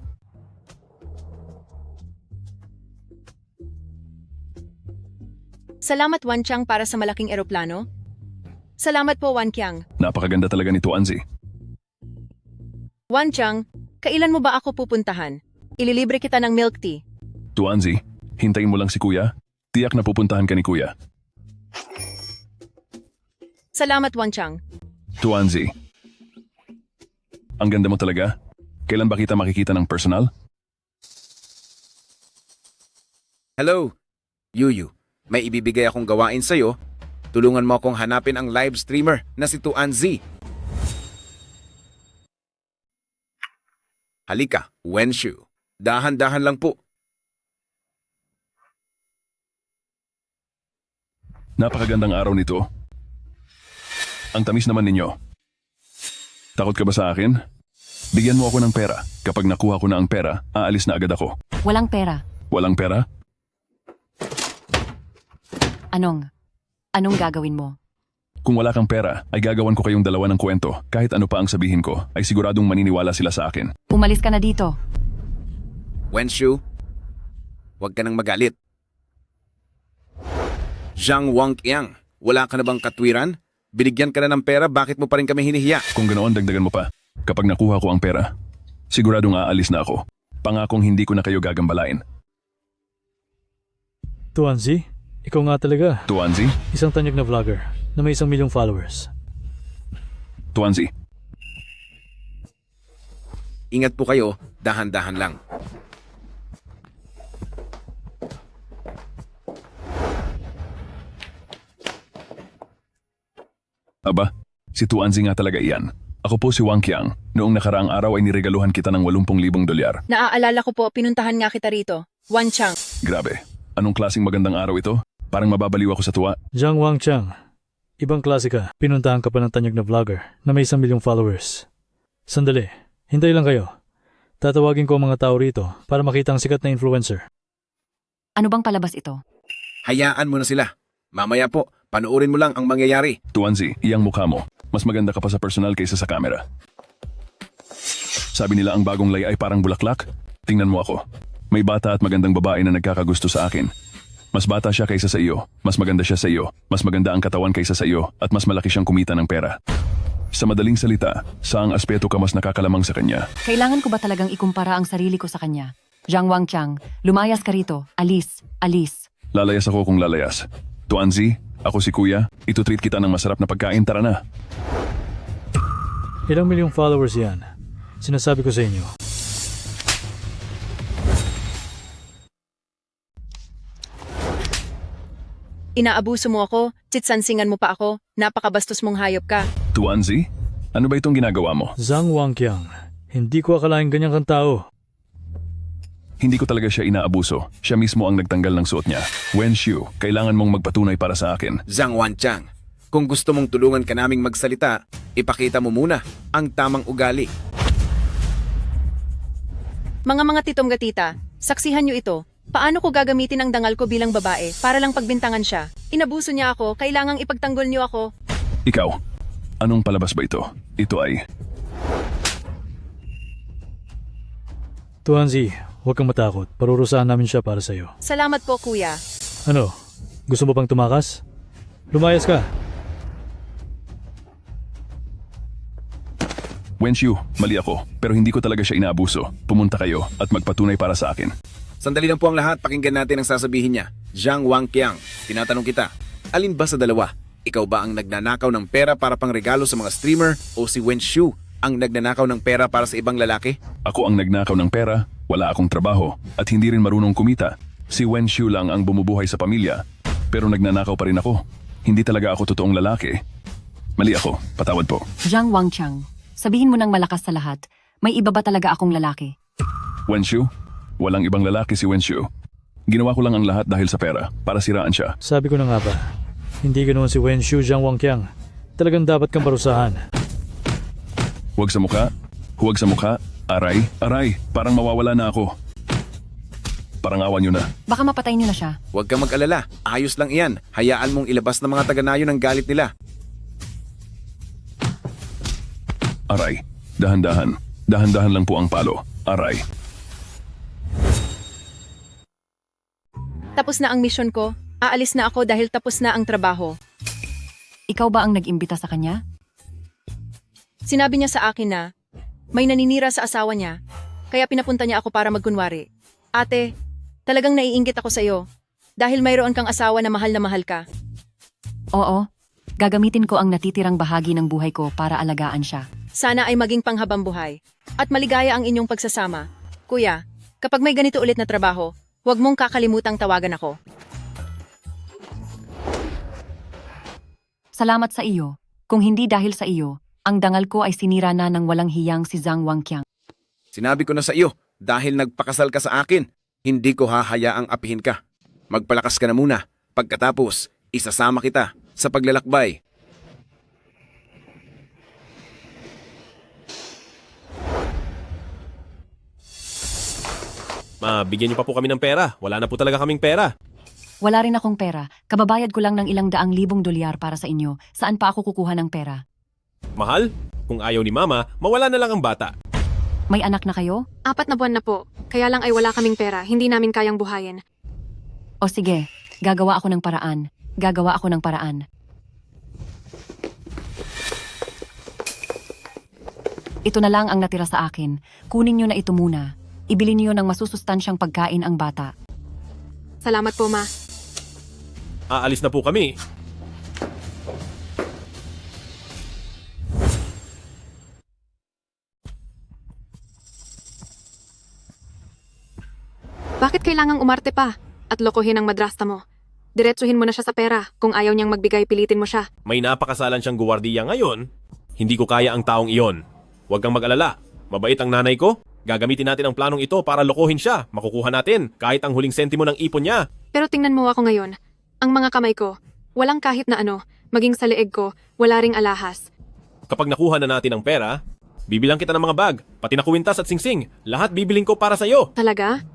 Salamat Wanqiang para sa malaking eroplano. Salamat po Wanqiang. Napakaganda talaga ni Tuanzi. Wanqiang, kailan mo ba ako pupuntahan? Ililibre kita ng milk tea. Tuanzi, hintayin mo lang si Kuya. Tiyak na pupuntahan ka ni Kuya. Salamat Wanqiang. Tuanzi, ang ganda mo talaga. Kailan ba kita makikita ng personal? Hello, Yuyu. May ibibigay akong gawain sa'yo. Tulungan mo akong hanapin ang live streamer na si Tuanzi. Halika, Wenshu. Dahan-dahan lang po. Napakagandang araw nito. Ang tamis naman ninyo. Takot ka ba sa akin? Bigyan mo ako ng pera. Kapag nakuha ko na ang pera, aalis na agad ako. Walang pera. Walang pera? Anong gagawin mo? Kung wala kang pera, ay gagawan ko kayong dalawa ng kwento. Kahit ano pa ang sabihin ko, ay siguradong maniniwala sila sa akin. Umalis ka na dito. Wenshu, huwag ka nang magalit. Jiang Wangqiang, wala ka na bang katwiran? Binigyan ka na ng pera, bakit mo pa rin kami hinihiya? Kung ganoon, dagdagan mo pa. Kapag nakuha ko ang pera, siguradong aalis na ako. Pangakong hindi ko na kayo gagambalain. Tuanzi, ikaw nga talaga. Tuanzi? Isang tanyag na vlogger na may 1 milyong followers. Tuanzi. Ingat po kayo, dahan-dahan lang. Aba, si Tuanzi nga talaga iyan. Ako po si Wangqiang. Noong nakaraang araw ay niregaluhan kita ng 80,000 dolyar. Naaalala ko po, pinuntahan nga kita rito. Wanqiang. Grabe. Anong klaseng magandang araw ito? Parang mababaliw ako sa tuwa. Jiang Wangqiang, ibang klase ka. Pinuntahan ka pa ng tanyag na vlogger na may 1 milyong followers. Sandali, hintay lang kayo. Tatawagin ko ang mga tao rito para makita ang sikat na influencer. Ano bang palabas ito? Hayaan mo na sila. Mamaya po, panoorin mo lang ang mangyayari. Tuanzi, iyang mukha mo. Mas maganda ka pa sa personal kaysa sa camera. Sabi nila ang bagong lay ay parang bulaklak. Tingnan mo ako. May bata at magandang babae na nagkakagusto sa akin. Mas bata siya kaysa sa iyo, mas maganda siya sa iyo, mas maganda ang katawan kaysa sa iyo, at mas malaki siyang kumita ng pera. Sa madaling salita, saang aspeto ka mas nakakalamang sa kanya? Kailangan ko ba talagang ikumpara ang sarili ko sa kanya? Zhang Wangqiang, lumayas ka rito. Alis, alis. Lalayas ako kung lalayas. Tuanzi, ako si Kuya. Itutreat kita ng masarap na pagkain, tara na. Ilang milyong followers yan? Sinasabi ko sa inyo. Inaabuso mo ako, tsitsansingan mo pa ako, napakabastos mong hayop ka. Tuanzi, ano ba itong ginagawa mo? Zhang Wangqiang, hindi ko akalaing ganyan kang tao. Hindi ko talaga siya inaabuso. Siya mismo ang nagtanggal ng suot niya. Wen Shu, kailangan mong magpatunay para sa akin. Zhang Wanchang, kung gusto mong tulungan ka naming magsalita, ipakita mo muna ang tamang ugali. Mga titong gatita, saksihan niyo ito. Paano ko gagamitin ang dangal ko bilang babae para lang pagbintangan siya? Inabuso niya ako, kailangang ipagtanggol niyo ako. Ikaw, anong palabas ba ito? Ito ay... Tuanzi, huwag kang matakot. Parurusahan namin siya para sa'yo. Salamat po, kuya. Ano? Gusto mo bang tumakas? Lumayas ka. Wen Shu, mali ako, pero hindi ko talaga siya inaabuso. Pumunta kayo at magpatunay para sa akin. Sandali lang po ang lahat, pakinggan natin ang sasabihin niya. Zhang Wangqiang, tinatanong kita, alin ba sa dalawa? Ikaw ba ang nagnanakaw ng pera para pang regalo sa mga streamer o si Wen Shu ang nagnanakaw ng pera para sa ibang lalaki? Ako ang nagnakaw ng pera, wala akong trabaho, at hindi rin marunong kumita. Si Wen Shu lang ang bumubuhay sa pamilya, pero nagnanakaw pa rin ako. Hindi talaga ako totoong lalaki. Mali ako, patawad po. Zhang Wangqiang, sabihin mo ng malakas sa lahat, may iba ba talaga akong lalaki? Wen Shu? Walang ibang lalaki si Wen Shu. Ginawa ko lang ang lahat dahil sa pera, para siraan siya. Sabi ko na nga ba, hindi ganoon si Wen Shu, Zhang Wangqiang. Talagang dapat kang parusahan. Huwag sa mukha, huwag sa mukha, aray, aray, parang mawawala na ako. Parang awan nyo na. Baka mapatay niyo na siya. Huwag kang mag-alala, ayos lang iyan. Hayaan mong ilabas ng mga taga-nayo ng galit nila. Aray, dahan-dahan. Dahan-dahan lang po ang palo. Aray. Tapos na ang misyon ko. Aalis na ako dahil tapos na ang trabaho. Ikaw ba ang nag-imbita sa kanya? Sinabi niya sa akin na may naninira sa asawa niya, kaya pinapunta niya ako para magkunwari. Ate, talagang naiinggit ako sa iyo dahil mayroon kang asawa na mahal ka. Oo, gagamitin ko ang natitirang bahagi ng buhay ko para alagaan siya. Sana ay maging panghabang buhay at maligaya ang inyong pagsasama. Kuya, kapag may ganito ulit na trabaho, huwag mong kakalimutang tawagan ako. Salamat sa iyo. Kung hindi dahil sa iyo, ang dangal ko ay sinira na ng walang hiyang si Zhang Wangqiang. Sinabi ko na sa iyo, dahil nagpakasal ka sa akin, hindi ko hahayaang apihin ka. Magpalakas ka na muna. Pagkatapos, isasama kita sa paglalakbay. Bigyan niyo pa po kami ng pera. Wala na po talaga kaming pera. Wala rin akong pera. Kababayad ko lang ng ilang daang libong dolyar para sa inyo. Saan pa ako kukuha ng pera? Mahal, kung ayaw ni Mama, mawala na lang ang bata. May anak na kayo? 4 na buwan na po. Kaya lang ay wala kaming pera. Hindi namin kayang buhayin. O sige, gagawa ako ng paraan. Gagawa ako ng paraan. Ito na lang ang natira sa akin. Kunin niyo na ito muna. Ibili niyo ng masusustansyang pagkain ang bata. Salamat po, Ma. Aalis na po kami. Bakit kailangang umarte pa at lokohin ang madrasta mo? Diretsuhin mo na siya sa pera. Kung ayaw niyang magbigay, pilitin mo siya. May napakasalan siyang guwardiya ngayon. Hindi ko kaya ang taong iyon. Huwag kang mag-alala. Mabait ang nanay ko. Gagamitin natin ang planong ito para lokohin siya. Makukuha natin kahit ang huling sentimo ng ipon niya. Pero tingnan mo ako ngayon. Ang mga kamay ko, walang kahit na ano. Maging sa leeg ko, wala ring alahas. Kapag nakuha na natin ang pera, bibilang kita ng mga bag, pati na kuwintas at singsing. Lahat bibiling ko para sa'yo. Talaga?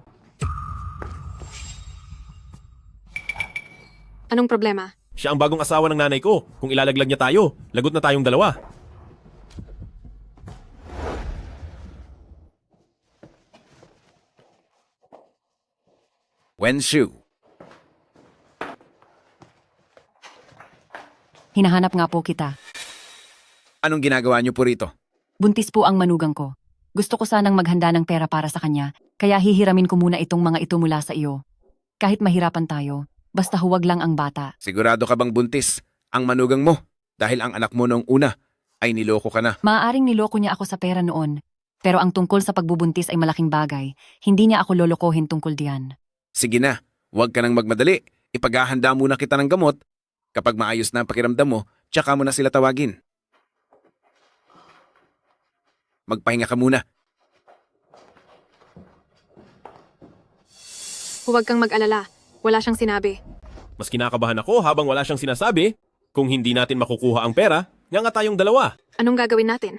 Anong problema? Siya ang bagong asawa ng nanay ko. Kung ilalaglag niya tayo, lagot na tayong dalawa. Wen Shu. Hinahanap nga po kita. Anong ginagawa niyo po rito? Buntis po ang manugang ko. Gusto ko sanang maghanda ng pera para sa kanya, kaya hihiramin ko muna itong mga ito mula sa iyo. Kahit mahirapan tayo, basta huwag lang ang bata. Sigurado ka bang buntis ang manugang mo? Dahil ang anak mo noong una ay niloko ka na. Maaaring niloko niya ako sa pera noon, pero ang tungkol sa pagbubuntis ay malaking bagay. Hindi niya ako lolokohin tungkol diyan. Sige na, huwag ka nang magmadali. Ipaghahanda muna kita ng gamot. Kapag maayos na ang pakiramdam mo, tsaka mo na sila tawagin. Magpahinga ka muna. Huwag kang mag-alala. Wala siyang sinabi. Mas kinakabahan ako habang wala siyang sinasabi. Kung hindi natin makukuha ang pera, nga tayong dalawa. Anong gagawin natin?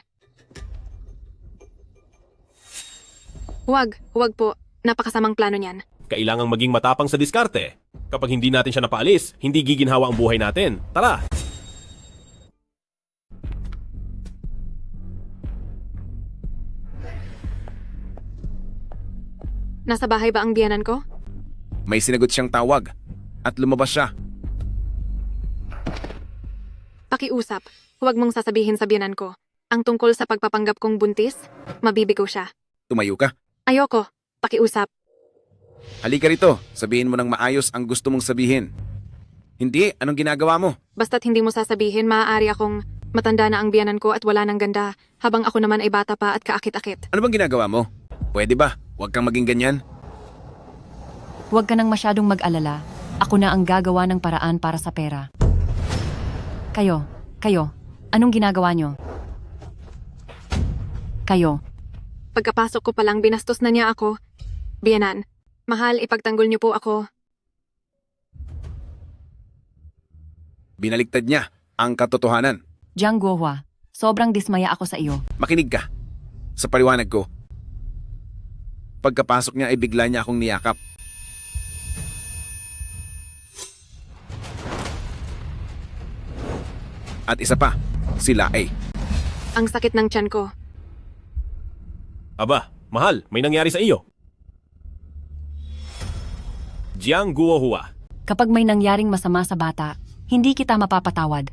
Huwag po. Napakasamang plano niyan. Kailangang maging matapang sa diskarte. Kapag hindi natin siya napaalis, hindi giginhawa ang buhay natin. Tara! Nasa bahay ba ang biyanan ko? May sinagot siyang tawag at lumabas siya. Pakiusap. Huwag mong sasabihin sa biyanan ko. Ang tungkol sa pagpapanggap kong buntis, mabibigo siya. Tumayo ka. Ayoko. Pakiusap. Halika rito. Sabihin mo ng maayos ang gusto mong sabihin. Hindi, anong ginagawa mo? Basta't hindi mo sasabihin, maaari akong matanda na ang biyanan ko at wala ng ganda, habang ako naman ay bata pa at kaakit-akit. Ano bang ginagawa mo? Pwede ba? Huwag kang maging ganyan. Huwag ka nang masyadong mag-alala. Ako na ang gagawa ng paraan para sa pera. Kayo, anong ginagawa nyo? Kayo. Pagkapasok ko palang binastos na niya ako. Biyanan, mahal, ipagtanggol niyo po ako. Binaliktad niya ang katotohanan. Jiang Guohua, sobrang dismaya ako sa iyo. Makinig ka. Sa paliwanag ko. Pagkapasok niya ay bigla niya akong niyakap. At isa pa, sila ay. Ang sakit ng tiyan ko. Aba, mahal, may nangyari sa iyo. Jiang Guohua. Kapag may nangyaring masama sa bata, hindi kita mapapatawad.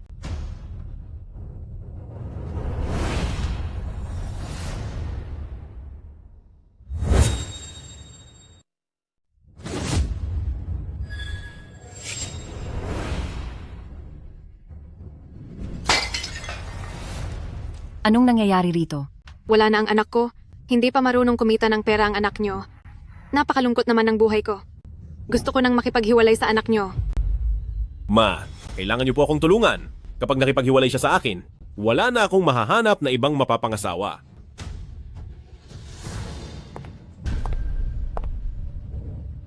Anong nangyayari rito? Wala na ang anak ko. Hindi pa marunong kumita ng pera ang anak nyo. Napakalungkot naman ng buhay ko. Gusto ko nang makipaghiwalay sa anak nyo. Ma, kailangan niyo po akong tulungan. Kapag nakipaghiwalay siya sa akin, wala na akong mahahanap na ibang mapapangasawa.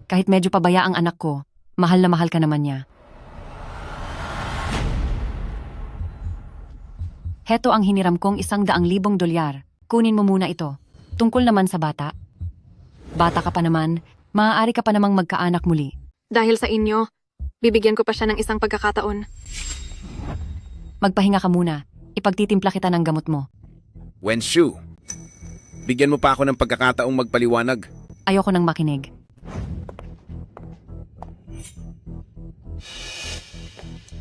Kahit medyo pabaya ang anak ko, mahal na mahal ka naman niya. Heto ang hiniram kong $100,000. Kunin mo muna ito. Tungkol naman sa bata. Bata ka pa naman, maaari ka pa namang magkaanak muli. Dahil sa inyo, bibigyan ko pa siya ng isang pagkakataon. Magpahinga ka muna. Ipagtitimpla kita ng gamot mo. Wenshu, bigyan mo pa ako ng pagkakataong magpaliwanag. Ayoko nang makinig.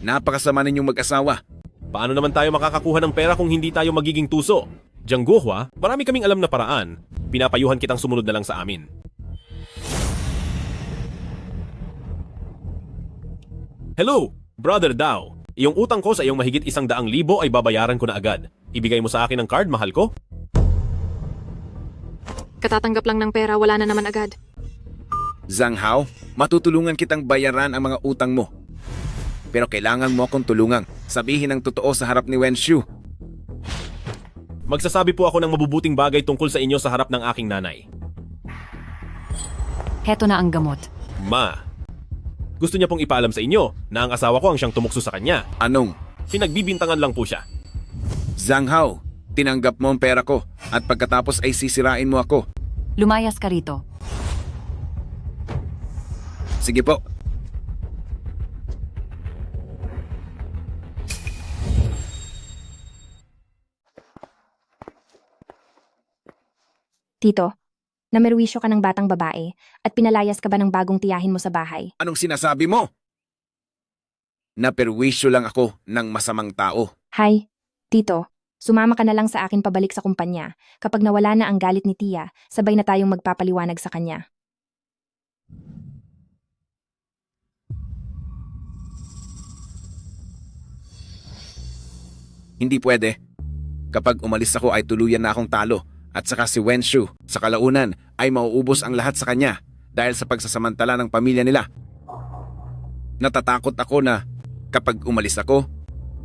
Napakasama ninyong mag-asawa. Paano naman tayo makakakuha ng pera kung hindi tayo magiging tuso? Jiang Guohua, marami kaming alam na paraan. Pinapayuhan kitang sumunod na lang sa amin. Hello, Brother Dao. Iyong utang ko sa iyong mahigit $100,000 ay babayaran ko na agad. Ibigay mo sa akin ang card, mahal ko? Katatanggap lang ng pera, wala na naman agad. Zhang Hao, matutulungan kitang bayaran ang mga utang mo. Pero kailangan mo akong tulungang sabihin ang totoo sa harap ni Wenshu. Magsasabi po ako ng mabubuting bagay tungkol sa inyo sa harap ng aking nanay. Heto na ang gamot. Ma, gusto niya pong ipaalam sa inyo na ang asawa ko ang siyang tumukso sa kanya. Anong? Pinagbibintangan lang po siya. Zhang Hao, tinanggap mo ang pera ko at pagkatapos ay sisirain mo ako. Lumayas ka rito. Sige po. Tito, namerwisyo ka ng batang babae at pinalayas ka ba ng bagong tiyahin mo sa bahay? Anong sinasabi mo? Naperwisyo lang ako ng masamang tao. Hay, Tito, Sumama ka na lang sa akin pabalik sa kumpanya. Kapag nawala na ang galit ni Tia, sabay na tayong magpapaliwanag sa kanya. Hindi pwede. Kapag umalis ako ay tuluyan na akong talo at saka si Wenshu sa kalaunan ay mauubos ang lahat sa kanya dahil sa pagsasamantala ng pamilya nila. Natatakot ako na kapag umalis ako,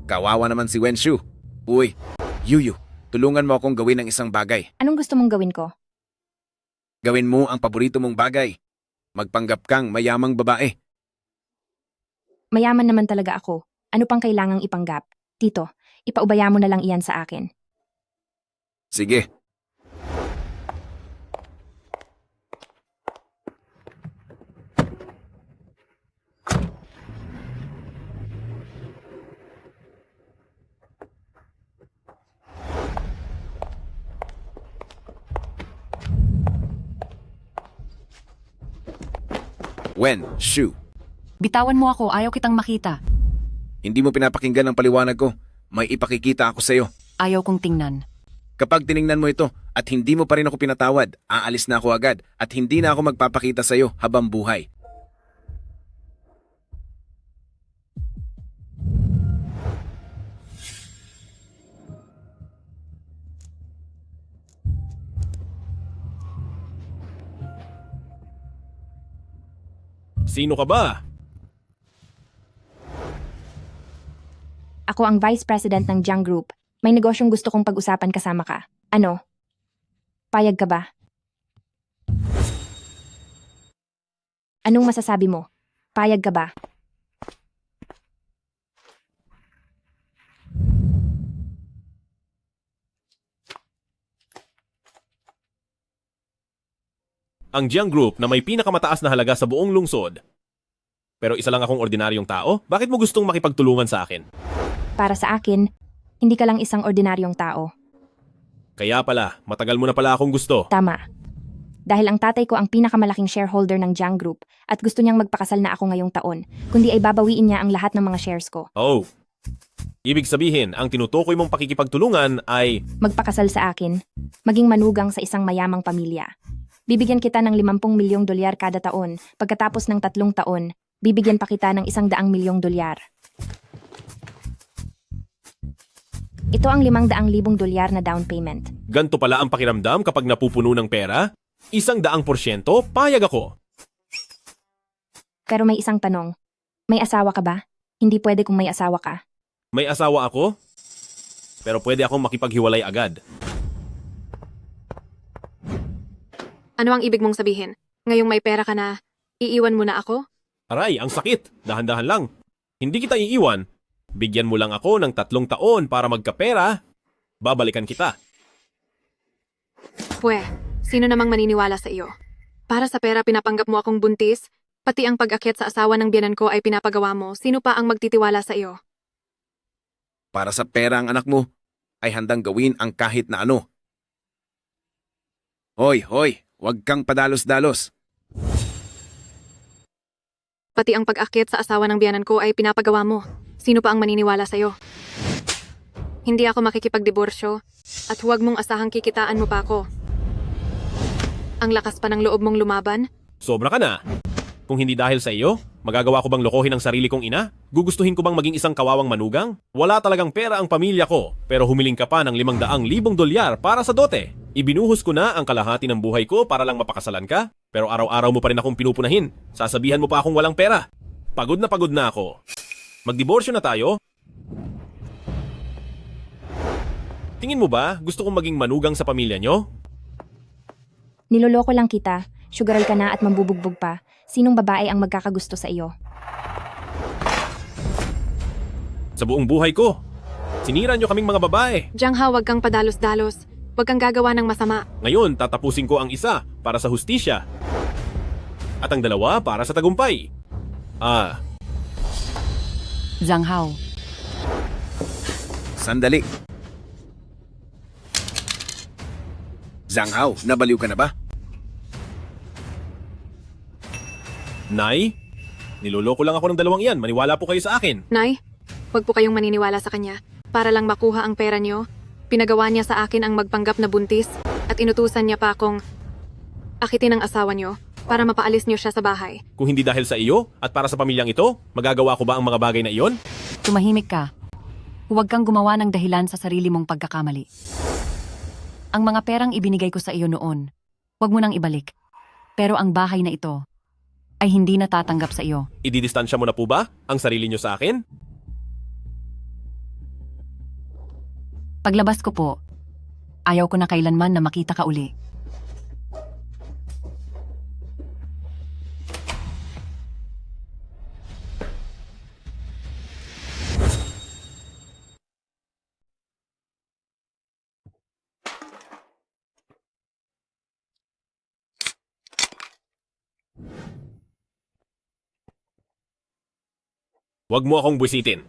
kawawa naman si Wenshu. Uy, Yuyu, tulungan mo akong gawin ng isang bagay. Anong gusto mong gawin ko? Gawin mo ang paborito mong bagay. Magpanggap kang mayamang babae. Mayaman naman talaga ako. Ano pang kailangang ipanggap? Tito, ipaubaya mo na lang iyan sa akin. Sige. Wenshu. Bitawan mo ako, ayaw kitang makita. Hindi mo pinapakinggan ang paliwanag ko. May ipakikita ako sa'yo. Ayaw kong tingnan. Kapag tiningnan mo ito at hindi mo pa rin ako pinatawad, aalis na ako agad at hindi na ako magpapakita sa'yo habang buhay. Sino ka ba? Ako ang Vice President ng Jiang Group. May negosyong gusto kong pag-usapan kasama ka. Ano? Payag ka ba? Anong masasabi mo? Payag ka ba? Ang Jiang Group na may pinakamataas na halaga sa buong lungsod. Pero isa lang akong ordinaryong tao? Bakit mo gustong makipagtulungan sa akin? Para sa akin, hindi ka lang isang ordinaryong tao. Kaya pala, matagal mo na pala akong gusto. Tama. Dahil ang tatay ko ang pinakamalaking shareholder ng Jiang Group at gusto niyang magpakasal na ako ngayong taon, kundi ay babawiin niya ang lahat ng mga shares ko. Oh. Ibig sabihin, ang tinutukoy mong pakikipagtulungan ay... Magpakasal sa akin, maging manugang sa isang mayamang pamilya. Bibigyan kita ng 50 milyong dolyar kada taon. Pagkatapos ng 3 taon, bibigyan pa kita ng 100 milyong dolyar. Ito ang 500,000 dolyar na down payment. Ganto pala ang pakiramdam kapag napupuno ng pera? 100%, payag ako. Pero may isang tanong. May asawa ka ba? Hindi pwede kung may asawa ka. May asawa ako? Pero pwede akong makipaghiwalay agad. Ano ang ibig mong sabihin? Ngayong may pera ka na, iiwan mo na ako? Aray, ang sakit. Dahan-dahan lang. Hindi kita iiwan. Bigyan mo lang ako ng 3 taon para magkapera. Babalikan kita. Pwe, sino namang maniniwala sa iyo? Para sa pera pinapanggap mo akong buntis, pati ang pag-akyat sa asawa ng biyanan ko ay pinapagawa mo. Sino pa ang magtitiwala sa iyo? Para sa pera ang anak mo, ay handang gawin ang kahit na ano. Hoy, huwag kang padalos-dalos. Pati ang pag-akyat sa asawa ng biyanan ko ay pinapagawa mo. Sino pa ang maniniwala sa iyo? Hindi ako makikipagdiborsyo at huwag mong asahang kikitaan mo pa ako. Ang lakas pa ng loob mong lumaban? Sobra ka na. Kung hindi dahil sa iyo, magagawa ko bang lokohin ang sarili kong ina? Gugustuhin ko bang maging isang kawawang manugang? Wala talagang pera ang pamilya ko, pero humiling ka pa ng 500,000 dolyar para sa dote. Ibinuhos ko na ang kalahati ng buhay ko para lang mapakasalan ka, pero araw-araw mo pa rin akong pinupunahin. Sasabihan mo pa akong walang pera. Pagod na ako. Magdiborsyo na tayo? Tingin mo ba gusto kong maging manugang sa pamilya nyo? Niloloko lang kita, sugaral ka na at mambubugbog pa. Sinong babae ang magkakagusto sa iyo? Sa buong buhay ko, sinira nyo kaming mga babae. Jiangha, huwag kang padalos-dalos. Huwag kang gagawa ng masama. Ngayon, tatapusin ko ang isa para sa hustisya. At ang dalawa para sa tagumpay. Zhang Hao. Sandali. Zhang Hao, nabaliw ka na ba? Nay, niloloko lang ako ng dalawang iyan. Maniwala po kayo sa akin. Nay, huwag po kayong maniniwala sa kanya. Para lang makuha ang pera niyo, Pinagawa niya sa akin ang magpanggap na buntis at inutusan niya pa akong akitin ang asawa niyo para mapaalis niyo siya sa bahay. Kung hindi dahil sa iyo at para sa pamilyang ito, magagawa ko ba ang mga bagay na iyon? Tumahimik ka. Huwag kang gumawa ng dahilan sa sarili mong pagkakamali. Ang mga perang ibinigay ko sa iyo noon, huwag mo nang ibalik. Pero ang bahay na ito ay hindi natatanggap sa iyo. Ididistansya mo na po ba ang sarili niyo sa akin? Paglabas ko po, ayaw ko na kailanman na makita ka uli. Huwag mo akong buwisitin.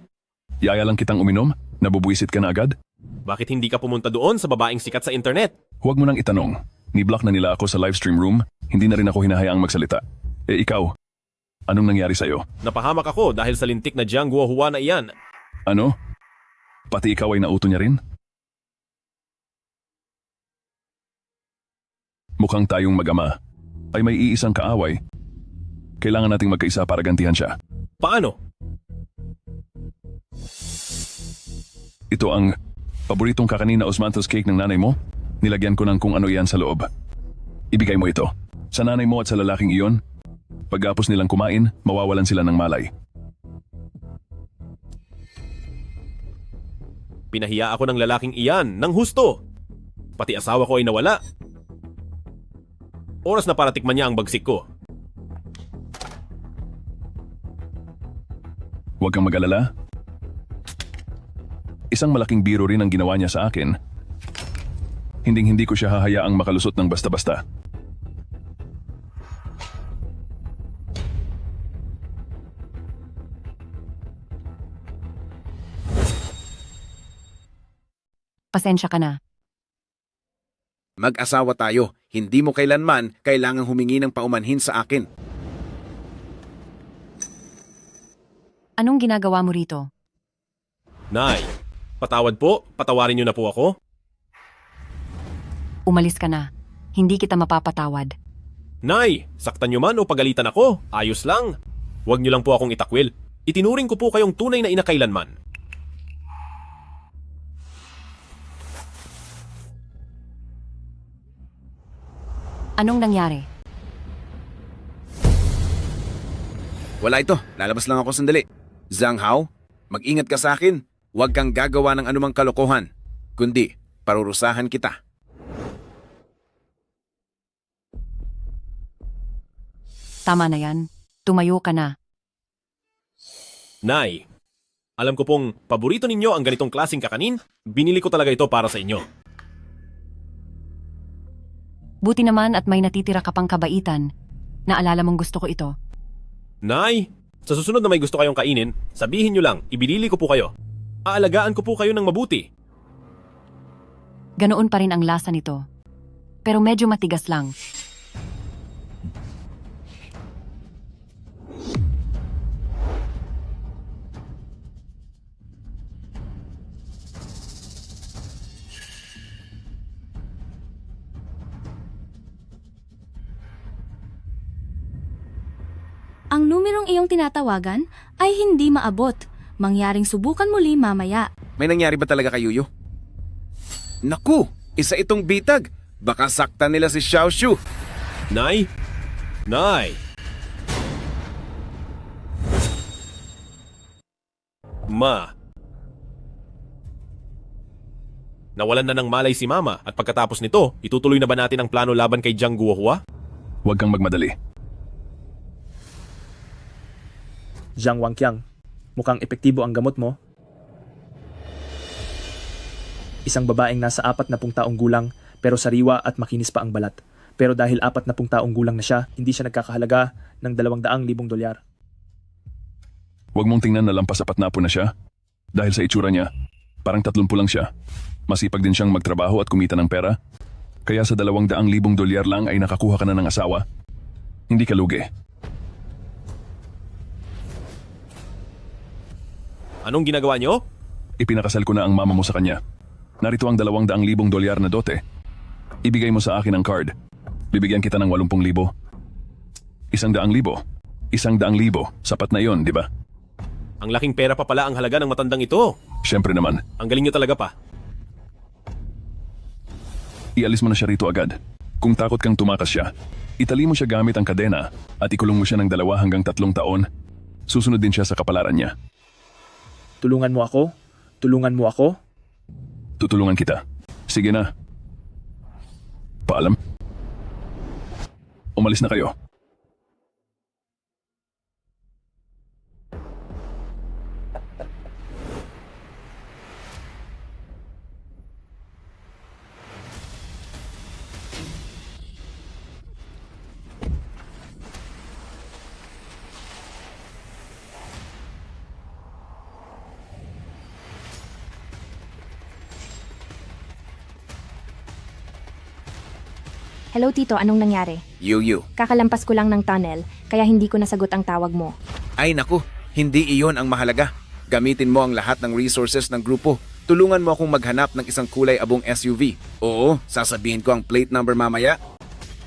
Yaya lang kitang uminom? Nabubuisit ka na agad? Bakit hindi ka pumunta doon sa babaeng sikat sa internet? Huwag mo nang itanong. Ni-block na nila ako sa livestream room, hindi na rin ako hinahayaang magsalita. Eh ikaw, anong nangyari sa'yo? Napahamak ako dahil sa lintik na Jiang Guohua na iyan. Ano? Pati ikaw ay nauto niya rin? Mukhang tayong mag-ama ay may iisang kaaway. Kailangan nating magkaisa para gantihan siya. Paano? Ito ang paboritong kakanin na osmanthus cake ng nanay mo. Nilagyan ko ng kung ano iyan sa loob. Ibigay mo ito. Sa nanay mo at sa lalaking iyon, pagkapos nilang kumain, mawawalan sila ng malay. Pinahiya ako ng lalaking iyan ng husto. Pati asawa ko ay nawala. Oras na para tikman niya ang bagsik ko. Huwag kang mag-alala. Isang malaking biro rin ang ginawa niya sa akin. Hinding-hindi ko siya hahayaang makalusot ng basta-basta. Pasensya ka na. Mag-asawa tayo. Hindi mo kailanman kailangang humingi ng paumanhin sa akin. Anong ginagawa mo rito? Nay, patawad po. Patawarin niyo na po ako. Umalis ka na. Hindi kita mapapatawad. Nay, saktan niyo man o pagalitan ako. Ayos lang. Huwag niyo lang po akong itakwil. Itinuring ko po kayong tunay na ina kailanman. Anong nangyari? Wala ito. Lalabas lang ako sandali. Zhang Hao, mag-ingat ka sa akin. Huwag kang gagawa ng anumang kalokohan. Kundi, parurusahan kita. Tama na yan. Tumayo ka na. Nay, alam ko pong paborito ninyo ang ganitong klaseng kakanin. Binili ko talaga ito para sa inyo. Buti naman at may natitira ka pang kabaitan. Naalala mong gusto ko ito. Nay, sa susunod na may gusto kayong kainin, sabihin nyo lang, ibinili ko po kayo. Aalagaan ko po kayo ng mabuti. Ganoon pa rin ang lasa nito. Pero medyo matigas lang. Ang numerong iyong tinatawagan ay hindi maabot. Mangyaring subukan muli mamaya. May nangyari ba talaga kay Yuyo? Naku! Isa itong bitag! Baka saktan nila si Xiao Shu! Nay? Nay! Ma! Nawalan na ng malay si Mama at pagkatapos nito, itutuloy na ba natin ang plano laban kay Jiang Guohua? Huwag kang magmadali. Zhang Wangqiang, mukhang epektibo ang gamot mo. Isang babaeng nasa 40 taong gulang pero sariwa at makinis pa ang balat. Pero dahil 40 taong gulang na siya, hindi siya nagkakahalaga ng $200,000. Huwag mong tingnan na lampas 40 na siya. Dahil sa itsura niya, parang 30 lang siya. Masipag din siyang magtrabaho at kumita ng pera. Kaya sa $200,000 lang ay nakakuha ka na ng asawa. Hindi ka lugi. Anong ginagawa niyo? Ipinakasal ko na ang mama mo sa kanya. Narito ang $200,000 na dote. Ibigay mo sa akin ang card. Bibigyan kita ng 80,000. 100,000. 100,000. Sapat na yon, di ba? Ang laking pera pa pala ang halaga ng matandang ito. Siyempre naman. Ang galing niyo talaga pa. Ialis mo na siya rito agad. Kung takot kang tumakas siya, itali mo siya gamit ang kadena at ikulong mo siya ng 2 hanggang 3 taon. Susunod din siya sa kapalaran niya. Tulungan mo ako? Tulungan mo ako? Tutulungan kita. Sige na. Paalam. Umalis na kayo. Hello Tito, anong nangyari? Yuyu. Kakalampas ko lang ng tunnel, kaya hindi ko nasagot ang tawag mo. Ay naku, hindi iyon ang mahalaga. Gamitin mo ang lahat ng resources ng grupo. Tulungan mo akong maghanap ng isang kulay abong SUV. Oo, sasabihin ko ang plate number mamaya.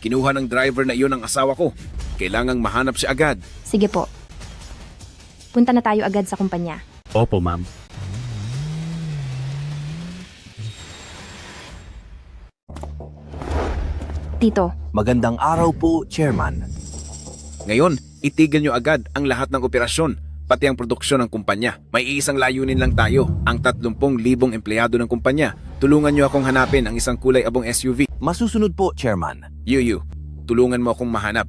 Kinuha ng driver na iyon ang asawa ko. Kailangang mahanap siya agad. Sige po. Punta na tayo agad sa kumpanya. Opo, ma'am. Tito, Magandang araw po, Chairman. Ngayon, itigil nyo agad ang lahat ng operasyon, pati ang produksyon ng kumpanya. May isang layunin lang tayo, ang 30,000 empleyado ng kumpanya. Tulungan nyo akong hanapin ang isang kulay abong SUV. Masusunod po, Chairman. Yuyu, tulungan mo akong mahanap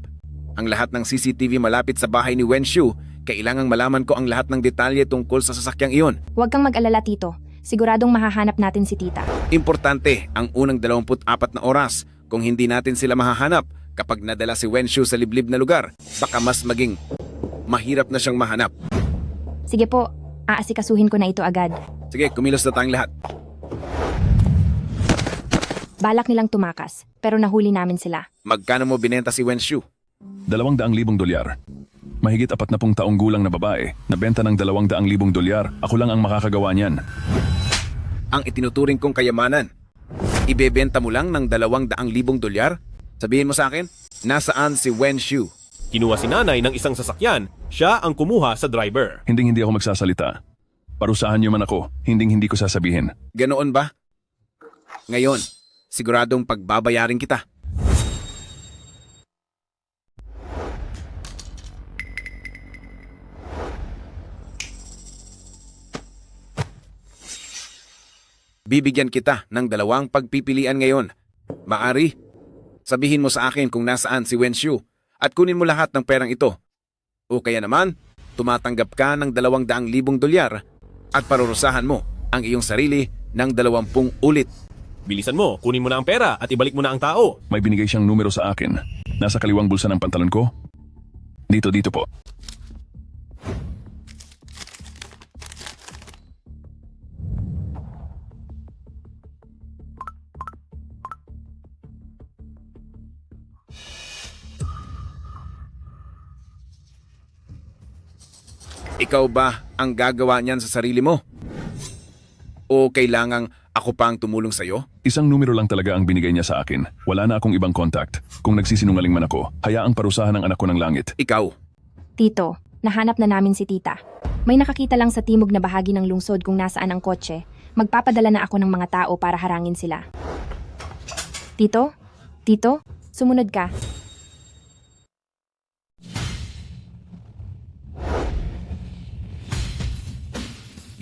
ang lahat ng CCTV malapit sa bahay ni Wenshu. Kailangang malaman ko ang lahat ng detalye tungkol sa sasakyang iyon. huwag kang mag-alala Tito. Siguradong mahahanap natin si Tita. Importante ang unang 24 na oras. Kung hindi natin sila mahahanap, kapag nadala si Wenshu sa liblib na lugar, baka mas maging mahirap na siyang mahanap. Sige po, aasikasuhin ko na ito agad. Sige, kumilos na tayong lahat. Balak nilang tumakas, pero nahuli namin sila. Magkano mo binenta si Wenshu? $200,000. Mahigit 40 taong gulang na babae na benta ng $200,000. Ako lang ang makakagawa niyan. Ang itinuturing kong kayamanan. Ibebenta mo lang ng $200,000? Sabihin mo sa akin, nasaan si Wenshu? Kinuha si nanay ng isang sasakyan. Siya ang kumuha sa driver. Hindi ako magsasalita. Parusahan niyo man ako, hindi ko sasabihin. Ganoon ba? Ngayon, siguradong pagbabayarin kita. Bibigyan kita ng 2 pagpipilian ngayon. Maari, sabihin mo sa akin kung nasaan si Wenshu at kunin mo lahat ng perang ito. O kaya naman, tumatanggap ka ng $200,000 at parurusahan mo ang iyong sarili ng 20 ulit. Bilisan mo, kunin mo na ang pera at ibalik mo na ang tao. May binigay siyang numero sa akin. Nasa kaliwang bulsa ng pantalon ko. Dito po. Ikaw ba ang gagawa niyan sa sarili mo? O kailangang ako pa ang tumulong sa'yo? Isang numero lang talaga ang binigay niya sa akin. Wala na akong ibang contact. Kung nagsisinungaling man ako, hayaang parusahan ng anak ko ng langit. Ikaw. Tito, nahanap na namin si Tita. May nakakita lang sa timog na bahagi ng lungsod kung nasaan ang kotse. Magpapadala na ako ng mga tao para harangin sila. Tito? Tito? Sumunod ka.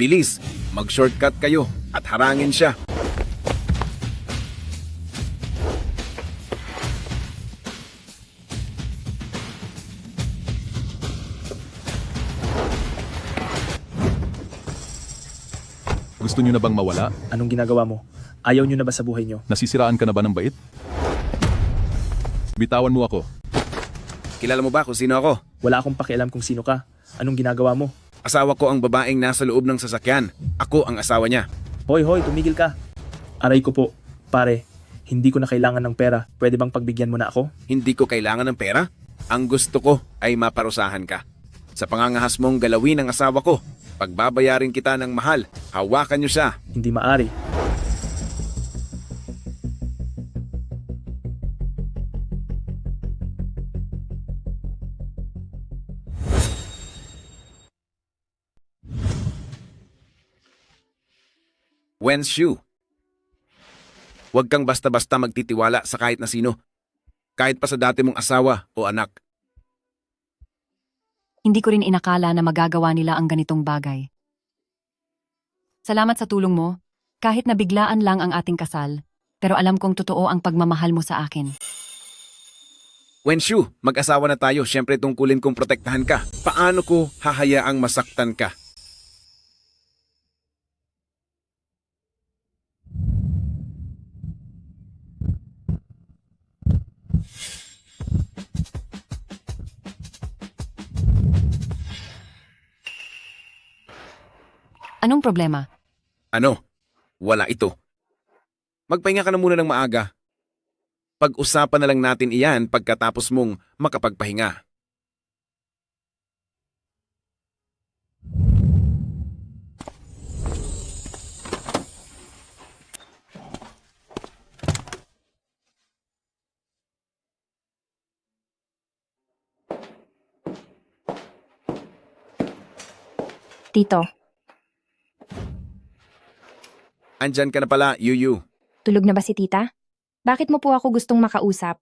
Bilis, mag-shortcut kayo at harangin siya. Gusto niyo na bang mawala? Anong ginagawa mo? Ayaw nyo na ba sa buhay nyo? Nasisiraan ka na ba ng bait? Bitawan mo ako. Kilala mo ba kung sino ako? Wala akong pakialam kung sino ka. Anong ginagawa mo? Asawa ko ang babaeng nasa loob ng sasakyan. Ako ang asawa niya. Hoy, tumigil ka. Aray ko po. Pare, hindi ko na kailangan ng pera. Pwede bang pagbigyan mo na ako? Hindi ko kailangan ng pera. Ang gusto ko ay maparusahan ka. Sa pangangahas mong galawin ang asawa ko, pagbabayarin kita ng mahal. Hawakan niyo siya. Hindi maari. Wen Shu. Huwag kang basta-basta magtitiwala sa kahit na sino. Kahit pa sa dati mong asawa o anak. Hindi ko rin inakala na magagawa nila ang ganitong bagay. Salamat sa tulong mo. Kahit na biglaan lang ang ating kasal, pero alam kong totoo ang pagmamahal mo sa akin. Wen Shu, mag-asawa na tayo. Siyempre tungkulin kong protektahan ka. Paano ko hahayaang masaktan ka? Anong problema? Ano? Wala ito. Magpahinga ka na muna ng maaga. Pag-usapan na lang natin iyan pagkatapos mong makapagpahinga. Tito, Andyan ka na pala, Yuyu. tulog na ba si tita? Bakit mo po ako gustong makausap?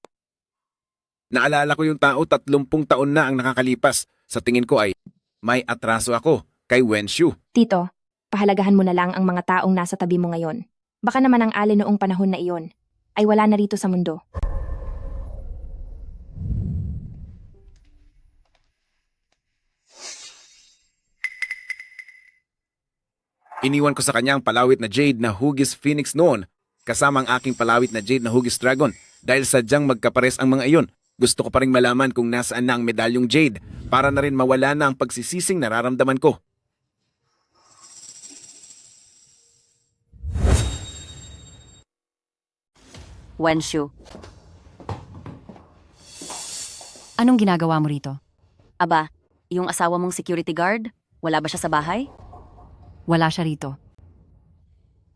Naalala ko yung tao 30 taon na ang nakakalipas. Sa tingin ko ay may atraso ako kay Wen Shu. Tito, pahalagahan mo na lang ang mga taong nasa tabi mo ngayon. Baka naman ang alin noong panahon na iyon ay wala na rito sa mundo. Iniwan ko sa kanya ang palawit na Jade na Hugis Phoenix noon, kasama ang aking palawit na Jade na Hugis Dragon. Dahil sadyang magkapares ang mga iyon, gusto ko pa rin malaman kung nasaan na ang medalyong Jade para na rin mawala na ang pagsisising nararamdaman ko. Wen Shu. Anong ginagawa mo rito? Aba, yung asawa mong security guard, wala ba siya sa bahay? Wala siya rito.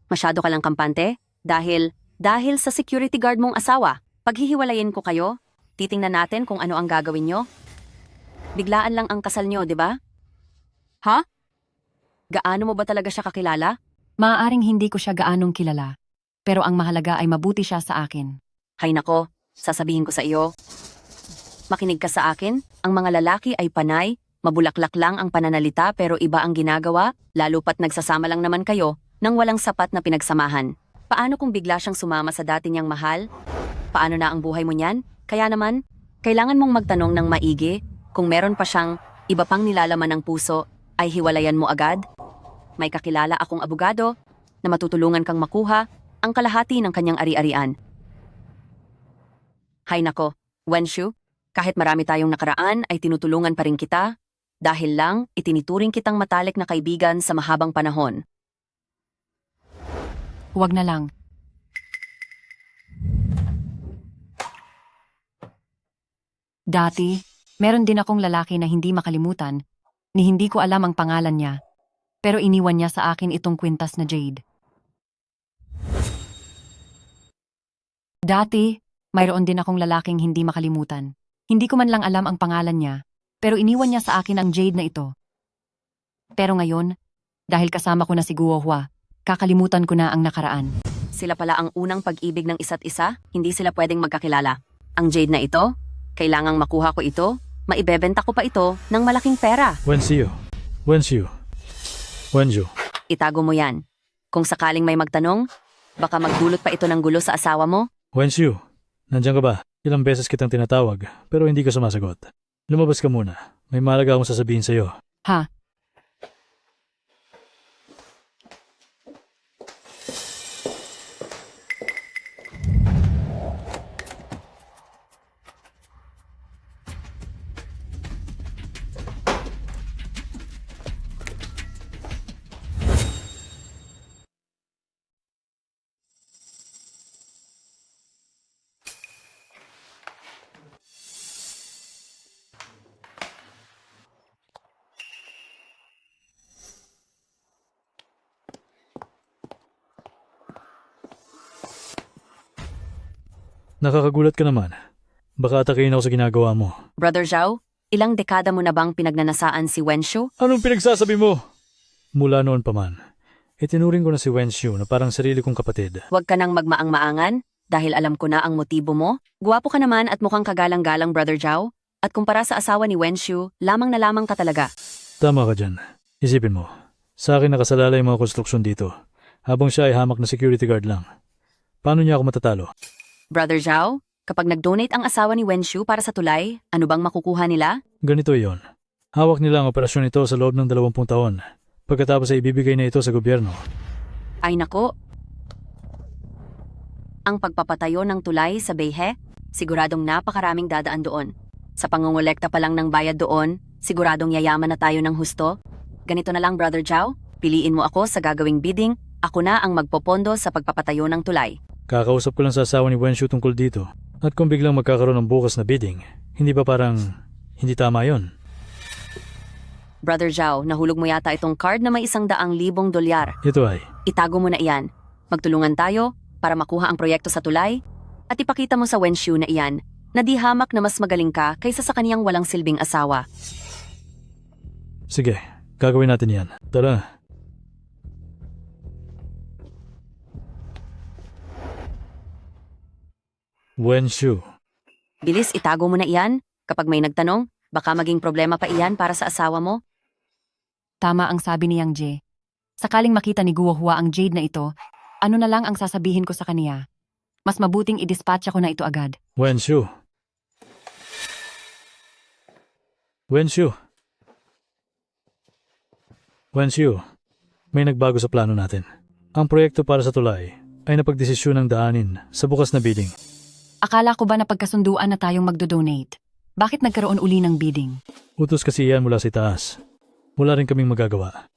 Masyado ka lang kampante? Dahil sa security guard mong asawa, paghihiwalayin ko kayo, titingnan natin kung ano ang gagawin nyo. Biglaan lang ang kasal nyo, di ba? Ha? Gaano mo ba talaga siya kakilala? Maaaring hindi ko siya gaanong kilala, pero ang mahalaga ay mabuti siya sa akin. Hay nako, sasabihin ko sa iyo. Makinig ka sa akin, ang mga lalaki ay panay, mabulaklak lang ang pananalita pero iba ang ginagawa, lalo pat nagsasama lang naman kayo nang walang sapat na pinagsamahan. Paano kung bigla siyang sumama sa dati niyang mahal? Paano na ang buhay mo niyan? Kaya naman, kailangan mong magtanong ng maigi kung meron pa siyang iba pang nilalaman ng puso, ay hiwalayan mo agad? May kakilala akong abogado na matutulungan kang makuha ang kalahati ng kanyang ari-arian. Hay nako, Wen Shu, kahit marami tayong nakaraan ay tinutulungan pa rin kita dahil lang itinituring kitang matalik na kaibigan sa mahabang panahon. Huwag na lang. Dati, meron din akong lalaki na hindi makalimutan, ni hindi ko alam ang pangalan niya, pero iniwan niya sa akin itong kwintas na Jade. Dati, mayroon din akong lalaking hindi makalimutan. Hindi ko man lang alam ang pangalan niya, pero iniwan niya sa akin ang Jade na ito. Pero ngayon, dahil kasama ko na si Guo Hua, kakalimutan ko na ang nakaraan. Sila pala ang unang pag-ibig ng isa't isa, hindi sila pwedeng magkakilala. Ang Jade na ito, kailangang makuha ko ito, maibebenta ko pa ito ng malaking pera. Wen Shu. Itago mo yan. Kung sakaling may magtanong, baka magdulot pa ito ng gulo sa asawa mo. Wen Shu, nandiyan ka ba? Ilang beses kitang tinatawag, pero hindi ka sumasagot. Lumabas ka muna. May mahalaga akong sasabihin sa'yo. Ha? Nakakagulat ka naman. Baka atakihin ako sa ginagawa mo. Brother Zhao, ilang dekada mo na bang pinagnanasaan si Wen Shu? Anong pinagsasabi mo? Mula noon pa man. Itinuring ko na si Wenshu na parang sarili kong kapatid. Huwag ka nang magmaang-maangan dahil alam ko na ang motibo mo. Guwapo ka naman at mukhang kagalang-galang, Brother Zhao. At kumpara sa asawa ni Wenshu, lamang na lamang ka talaga. Tama ka dyan. Isipin mo, sa akin nakasalalay mga konstruksyon dito, habang siya ay hamak na security guard lang. Paano niya ako matatalo? Brother Zhao, kapag nag-donate ang asawa ni Wenshu para sa tulay, ano bang makukuha nila? Ganito yon. Hawak nila ang operasyon ito sa loob ng 20 taon. Pagkatapos ay ibibigay na ito sa gobyerno. Ay nako. Ang pagpapatayo ng tulay sa Beihe, siguradong napakaraming dadaan doon. Sa pangongolekta pa lang ng bayad doon, siguradong yayaman na tayo ng husto. Ganito na lang, Brother Zhao, piliin mo ako sa gagawing bidding, ako na ang magpopondo sa pagpapatayo ng tulay. Kakausap ko lang sa asawa ni Wenshu tungkol dito. At kung biglang magkakaroon ng bukas na bidding, hindi ba parang hindi tama yon? Brother Zhao, nahulog mo yata itong card na may $100,000 Ito ay, Itago mo na iyan. Magtulungan tayo para makuha ang proyekto sa tulay at ipakita mo sa Wenshu na iyan na di hamak na mas magaling ka kaysa sa kaniyang walang silbing asawa. sige, gagawin natin yan. Tara. Wenshu. Bilis, itago mo na iyan. Kapag may nagtanong, baka maging problema pa iyan para sa asawa mo. Tama ang sabi ni Yang Jie. Sakaling makita ni Guohua ang jade na ito, ano na lang ang sasabihin ko sa kaniya? Mas mabuting i-dispatch ako na ito agad. Wenshu. Wenshu. Wenshu, may nagbago sa plano natin. Ang proyekto para sa tulay ay napagdesisyon ng daanin sa bukas na bidding. Akala ko ba na pagkasunduan na tayong magdo-donate? Bakit nagkaroon uli ng bidding? Utos kasi yan mula sa itaas. Wala rin kaming magagawa.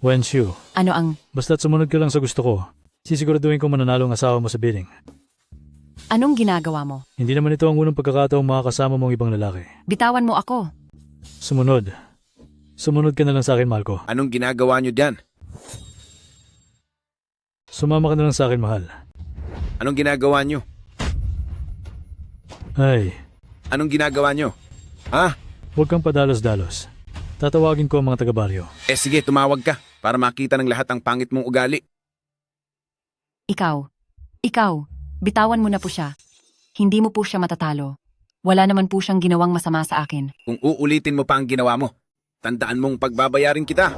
Wenshu, Ano ang... basta't sumunod ka lang sa gusto ko, sisiguraduhin ko mananalo ang asawa mo sa bidding. Anong ginagawa mo? Hindi naman ito ang unang pagkakataong makakasama mong ibang lalaki. Bitawan mo ako. Sumunod. Sumunod ka na lang sa akin, mahal ko. Anong ginagawa nyo dyan? Sumama ka na lang sa akin, mahal. Anong ginagawa nyo? Ay, Anong ginagawa nyo? Ha? huwag kang padalos-dalos. Tatawagin ko ang mga taga-baryo. Eh sige, tumawag ka para makita ng lahat ang pangit mong ugali. Ikaw, bitawan mo na po siya. Hindi mo po siya matatalo. Wala naman po siyang ginawang masama sa akin. Kung uulitin mo pa ang ginawa mo, tandaan mong pagbabayarin kita.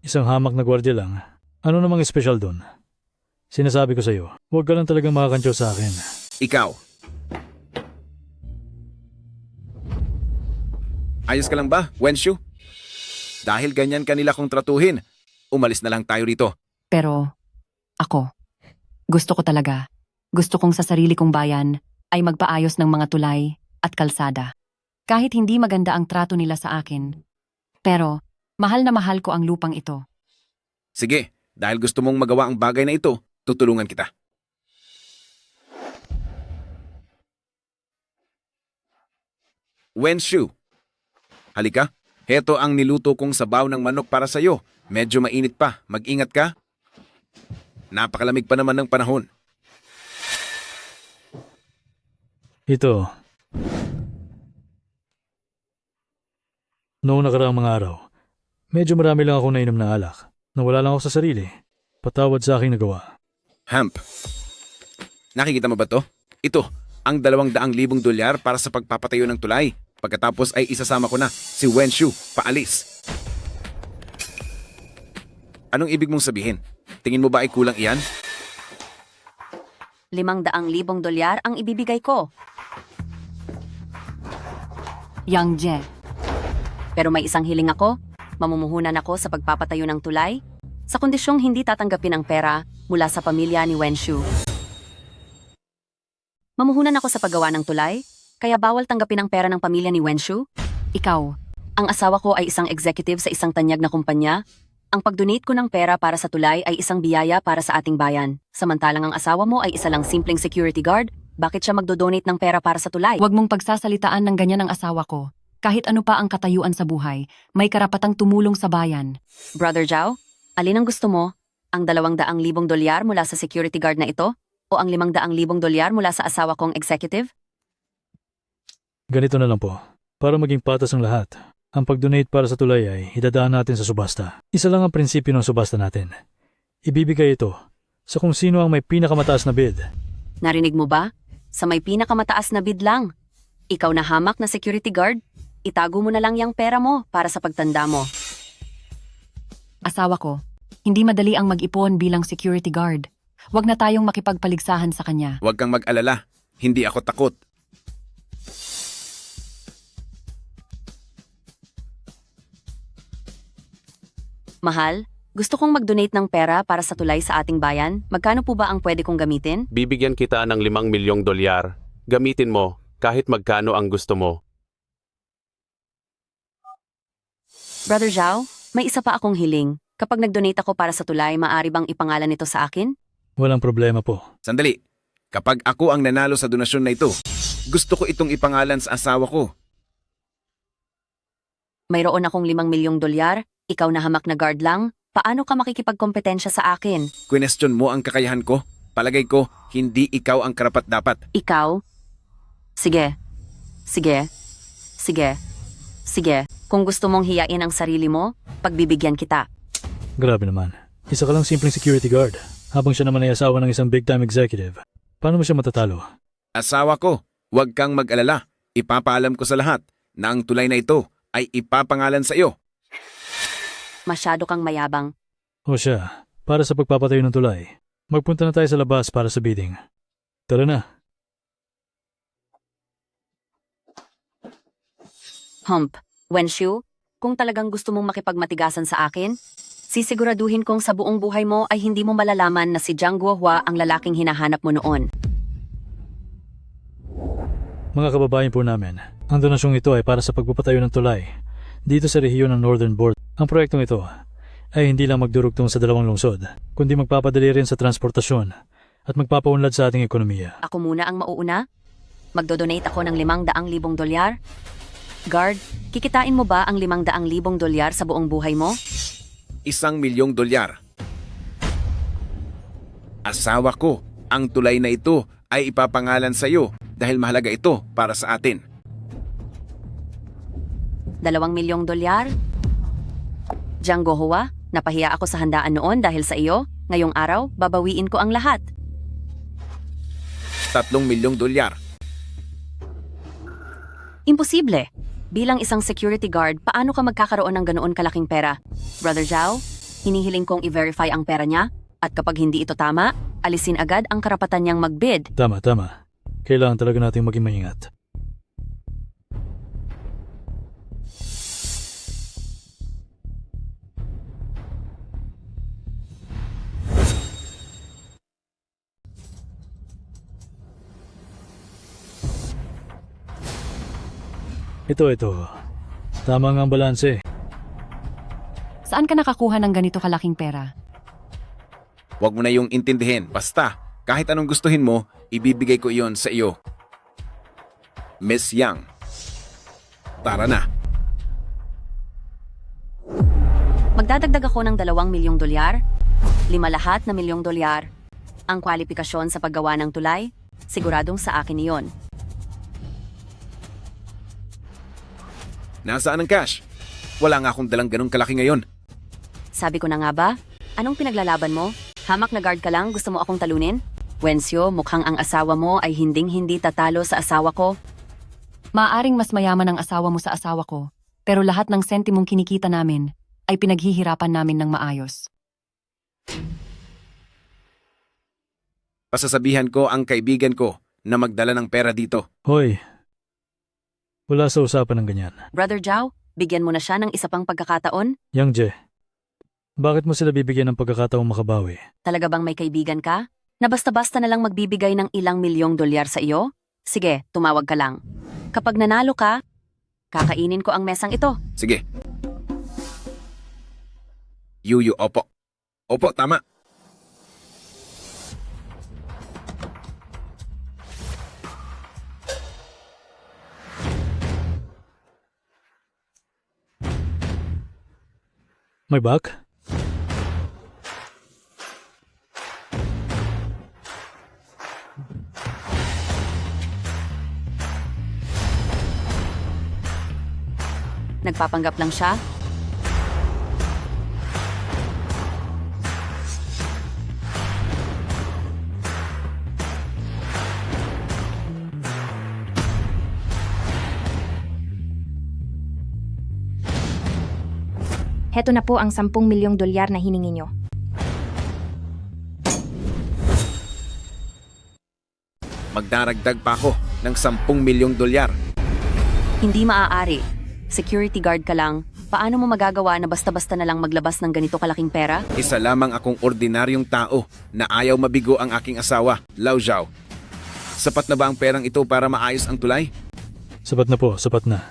Isang hamak na gwardiya lang. Ano namang espesyal doon? Sinasabi ko sa iyo, huwag ka lang talagang makakantyo sa akin. Ikaw. Ayos ka lang ba, Wenshu? Dahil ganyan kanila kong tratuhin, umalis na lang tayo rito. Pero, ako, gusto ko talaga. Gusto kong sa sarili kong bayan ay magpaayos ng mga tulay at kalsada. Kahit hindi maganda ang trato nila sa akin. Pero, mahal na mahal ko ang lupang ito. Sige, dahil gusto mong magawa ang bagay na ito, tutulungan kita. Wenshu, halika. Heto ang niluto kong sabaw ng manok para sa'yo. Medyo mainit pa. Mag-ingat ka. Napakalamig pa naman ng panahon. Ito. Noong nakaraang mga araw, medyo marami lang akong nainom na alak. Nawala lang ako sa sarili. Patawad sa aking nagawa. Hamp, nakikita mo ba to? Ito, ang $200,000 para sa pagpapatayo ng tulay. Pagkatapos ay isasama ko na si Wenshu paalis. Anong ibig mong sabihin? Tingin mo ba ay kulang iyan? $500,000 ang ibibigay ko. Yang Jie, Pero may isang hiling ako. Mamumuhunan ako sa pagpapatayo ng tulay sa kondisyong hindi tatanggapin ang pera mula sa pamilya ni Wenshu. Mamuhunan ako sa paggawa ng tulay, kaya bawal tanggapin ang pera ng pamilya ni Wenshu. ikaw, Ang asawa ko ay isang executive sa isang tanyag na kumpanya. Ang pag-donate ko ng pera para sa tulay ay isang biyaya para sa ating bayan. Samantalang ang asawa mo ay isa lang simpleng security guard, bakit siya magdo-donate ng pera para sa tulay? huwag mong pagsasalitaan ng ganyan ang asawa ko. Kahit ano pa ang katayuan sa buhay, may karapatang tumulong sa bayan. Brother Zhao, alin ang gusto mo? Ang $200,000 mula sa security guard na ito? O ang $500,000 mula sa asawa kong executive? Ganito na lang po. Para maging patas ang lahat, ang pag-donate para sa tulay ay idadaan natin sa subasta. Isa lang ang prinsipyo ng subasta natin. Ibibigay ito sa kung sino ang may pinakamataas na bid. Narinig mo ba? Sa may pinakamataas na bid lang. Ikaw na hamak na security guard, itago mo na lang yung pera mo para sa pagtanda mo. Asawa ko, hindi madali ang mag-ipon bilang security guard. Huwag na tayong makipagpaligsahan sa kanya. Huwag kang mag-alala. Hindi ako takot. Mahal, gusto kong mag-donate ng pera para sa tulay sa ating bayan. Magkano po ba ang pwede kong gamitin? Bibigyan kita ng 5 milyong dolyar. Gamitin mo kahit magkano ang gusto mo. Brother Zhao, may isa pa akong hiling. Kapag nag-donate ako para sa tulay, maaari bang ipangalan ito sa akin? Walang problema po. Sandali. Kapag ako ang nanalo sa donasyon na ito, gusto ko itong ipangalan sa asawa ko. Mayroon akong 5 milyong dolyar. Ikaw na hamak na guard lang. Paano ka makikipagkompetensya sa akin? Question mo ang kakayahan ko. Palagay ko, hindi ikaw ang karapat-dapat. Ikaw? Sige. Sige. Sige. Sige. Kung gusto mong hiyain ang sarili mo, pagbibigyan kita. Grabe naman. Isa ka lang simpleng security guard, habang siya naman ay asawa ng isang big-time executive. Paano mo siya matatalo? Asawa ko, huwag kang mag-alala. Ipapaalam ko sa lahat na ang tulay na ito ay ipapangalan sa iyo. Masyado kang mayabang. O siya, para sa pagpapatayo ng tulay, magpunta na tayo sa labas para sa bidding. Tara na. Wenshu, kung talagang gusto mong makipagmatigasan sa akin, sisiguraduhin kong sa buong buhay mo ay hindi mo malalaman na si Jiang Guohua ang lalaking hinahanap mo noon. Mga kababayan po namin, ang donasyong ito ay para sa pagpapatayo ng tulay dito sa rehiyon ng Northern Border. Ang proyektong ito ay hindi lang magdurugtong sa dalawang lungsod, kundi magpapadali rin sa transportasyon at magpapaunlad sa ating ekonomiya. Ako muna ang mauuna? Magdodonate ako ng 500,000 dolyar? Guard, kikitain mo ba ang 500,000 dolyar sa buong buhay mo? 1 milyong dolyar. Asawa ko, ang tulay na ito ay ipapangalan sa iyo dahil mahalaga ito para sa atin. 2 milyong dolyar? Jiang Guohua, napahiya ako sa handaan noon dahil sa iyo. Ngayong araw, babawiin ko ang lahat. 3 milyong dolyar. Imposible. Bilang isang security guard, paano ka magkakaroon ng ganoon kalaking pera? Brother Zhao, hinihiling kong i-verify ang pera niya at kapag hindi ito tama, alisin agad ang karapatan niyang mag-bid. Tama. Kailangan talaga natin maging maingat. Ito. Tama nga ang balanse. Saan ka nakakuha ng ganito kalaking pera? Huwag mo na yung intindihin. Basta, kahit anong gustuhin mo, ibibigay ko iyon sa iyo. Miss Yang, tara na. Magdadagdag ako ng 2 milyong dolyar, 5 lahat na milyong dolyar. Ang kwalifikasyon sa paggawa ng tulay, siguradong sa akin iyon. Nasaan ang cash? Wala nga akong dalang ganong kalaki ngayon. Sabi ko na nga ba? Anong pinaglalaban mo? Hamak na guard ka lang, gusto mo akong talunin? Wensyo, mukhang ang asawa mo ay hinding-hindi tatalo sa asawa ko. Maaring mas mayaman ang asawa mo sa asawa ko, pero lahat ng sentimong kinikita namin ay pinaghihirapan namin ng maayos. Pasasabihan ko ang kaibigan ko na magdala ng pera dito. Hoy, wala sa usapan ng ganyan. Brother Zhao, bigyan mo na siya ng isa pang pagkakataon? Yang Je, bakit mo sila bibigyan ng pagkakataong makabawi? Talaga bang may kaibigan ka? Na basta-basta na lang magbibigay ng ilang milyong dolyar sa iyo? Sige, tumawag ka lang. Kapag nanalo ka, kakainin ko ang mesang ito. Sige. Yuyu, opo. Opo, tama. May back? nagpapanggap lang siya? Heto na po ang 10 milyong dolyar na hiningi nyo. Magdaragdag pa ako ng 10 milyong dolyar. Hindi maaari. Security guard ka lang. Paano mo magagawa na basta-basta na lang maglabas ng ganito kalaking pera? Isa lamang akong ordinaryong tao na ayaw mabigo ang aking asawa, Lao Zhao. Sapat na ba ang perang ito para maayos ang tulay? Sapat na po, sapat na.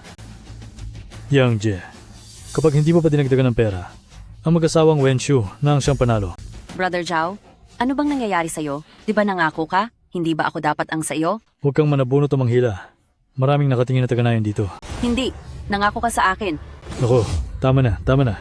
Yang Jie, kapag hindi mo pa dinagdagan ng pera, ang mag-asawang Wen Shu na ang siyang panalo. Brother Zhao, ano bang nangyayari sa'yo? Di ba nangako ka? Hindi ba ako dapat ang sa'yo? Huwag kang manabunot o manghila. Maraming nakatingin na taga-nayon dito. Hindi. Nangako ka sa akin. Ako, tama na, tama na.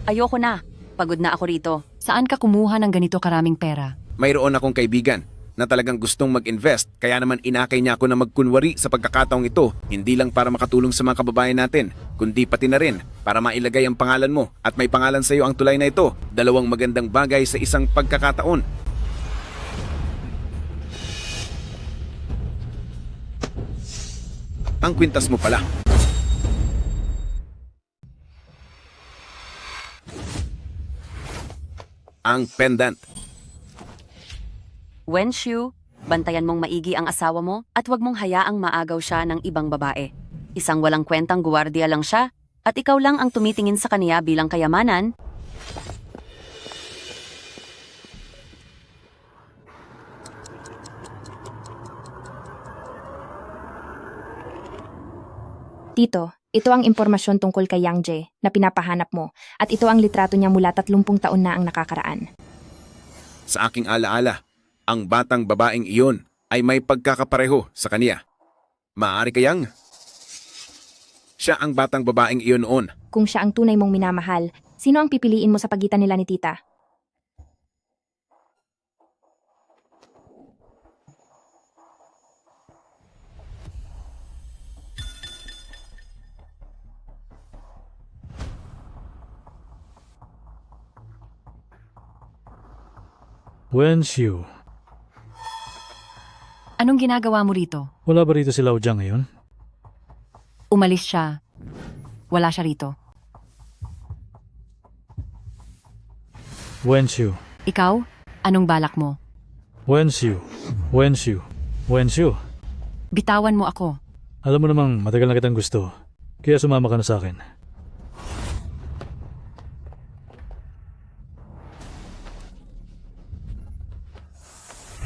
Ayoko na. Pagod na ako rito. Saan ka kumuha ng ganito karaming pera? Mayroon akong kaibigan na talagang gustong mag-invest, kaya naman inakay niya ako na magkunwari sa pagkakataong ito, hindi lang para makatulong sa mga kababayan natin, kundi pati na rin para mailagay ang pangalan mo at may pangalan sa iyo ang tulay na ito. Dalawang magandang bagay sa isang pagkakataon. Ang kwintas mo pala. Ang pendant. Wen Shu, bantayan mong maigi ang asawa mo at huwag mong hayaang maagaw siya ng ibang babae. Isang walang kwentang guwardiya lang siya at ikaw lang ang tumitingin sa kaniya bilang kayamanan. Tito, ito ang impormasyon tungkol kay Yang Jie na pinapahanap mo at ito ang litrato niya mula 30 taon na ang nakakaraan. Sa aking alaala, ang batang babaeng iyon ay may pagkakapareho sa kaniya. Maaari kayang siya ang batang babaeng iyon noon. Kung siya ang tunay mong minamahal, sino ang pipiliin mo sa pagitan nila ni Tita? Wen Shu, Anong ginagawa mo rito? wala ba rito si Lao Jiang ngayon? Umalis siya. Wala siya rito. Wen Shu, Ikaw? Anong balak mo? Wen Shu, Wen Shu, Wen Shu. Bitawan mo ako. Alam mo namang matagal na kitang gusto, kaya sumama ka na sa akin.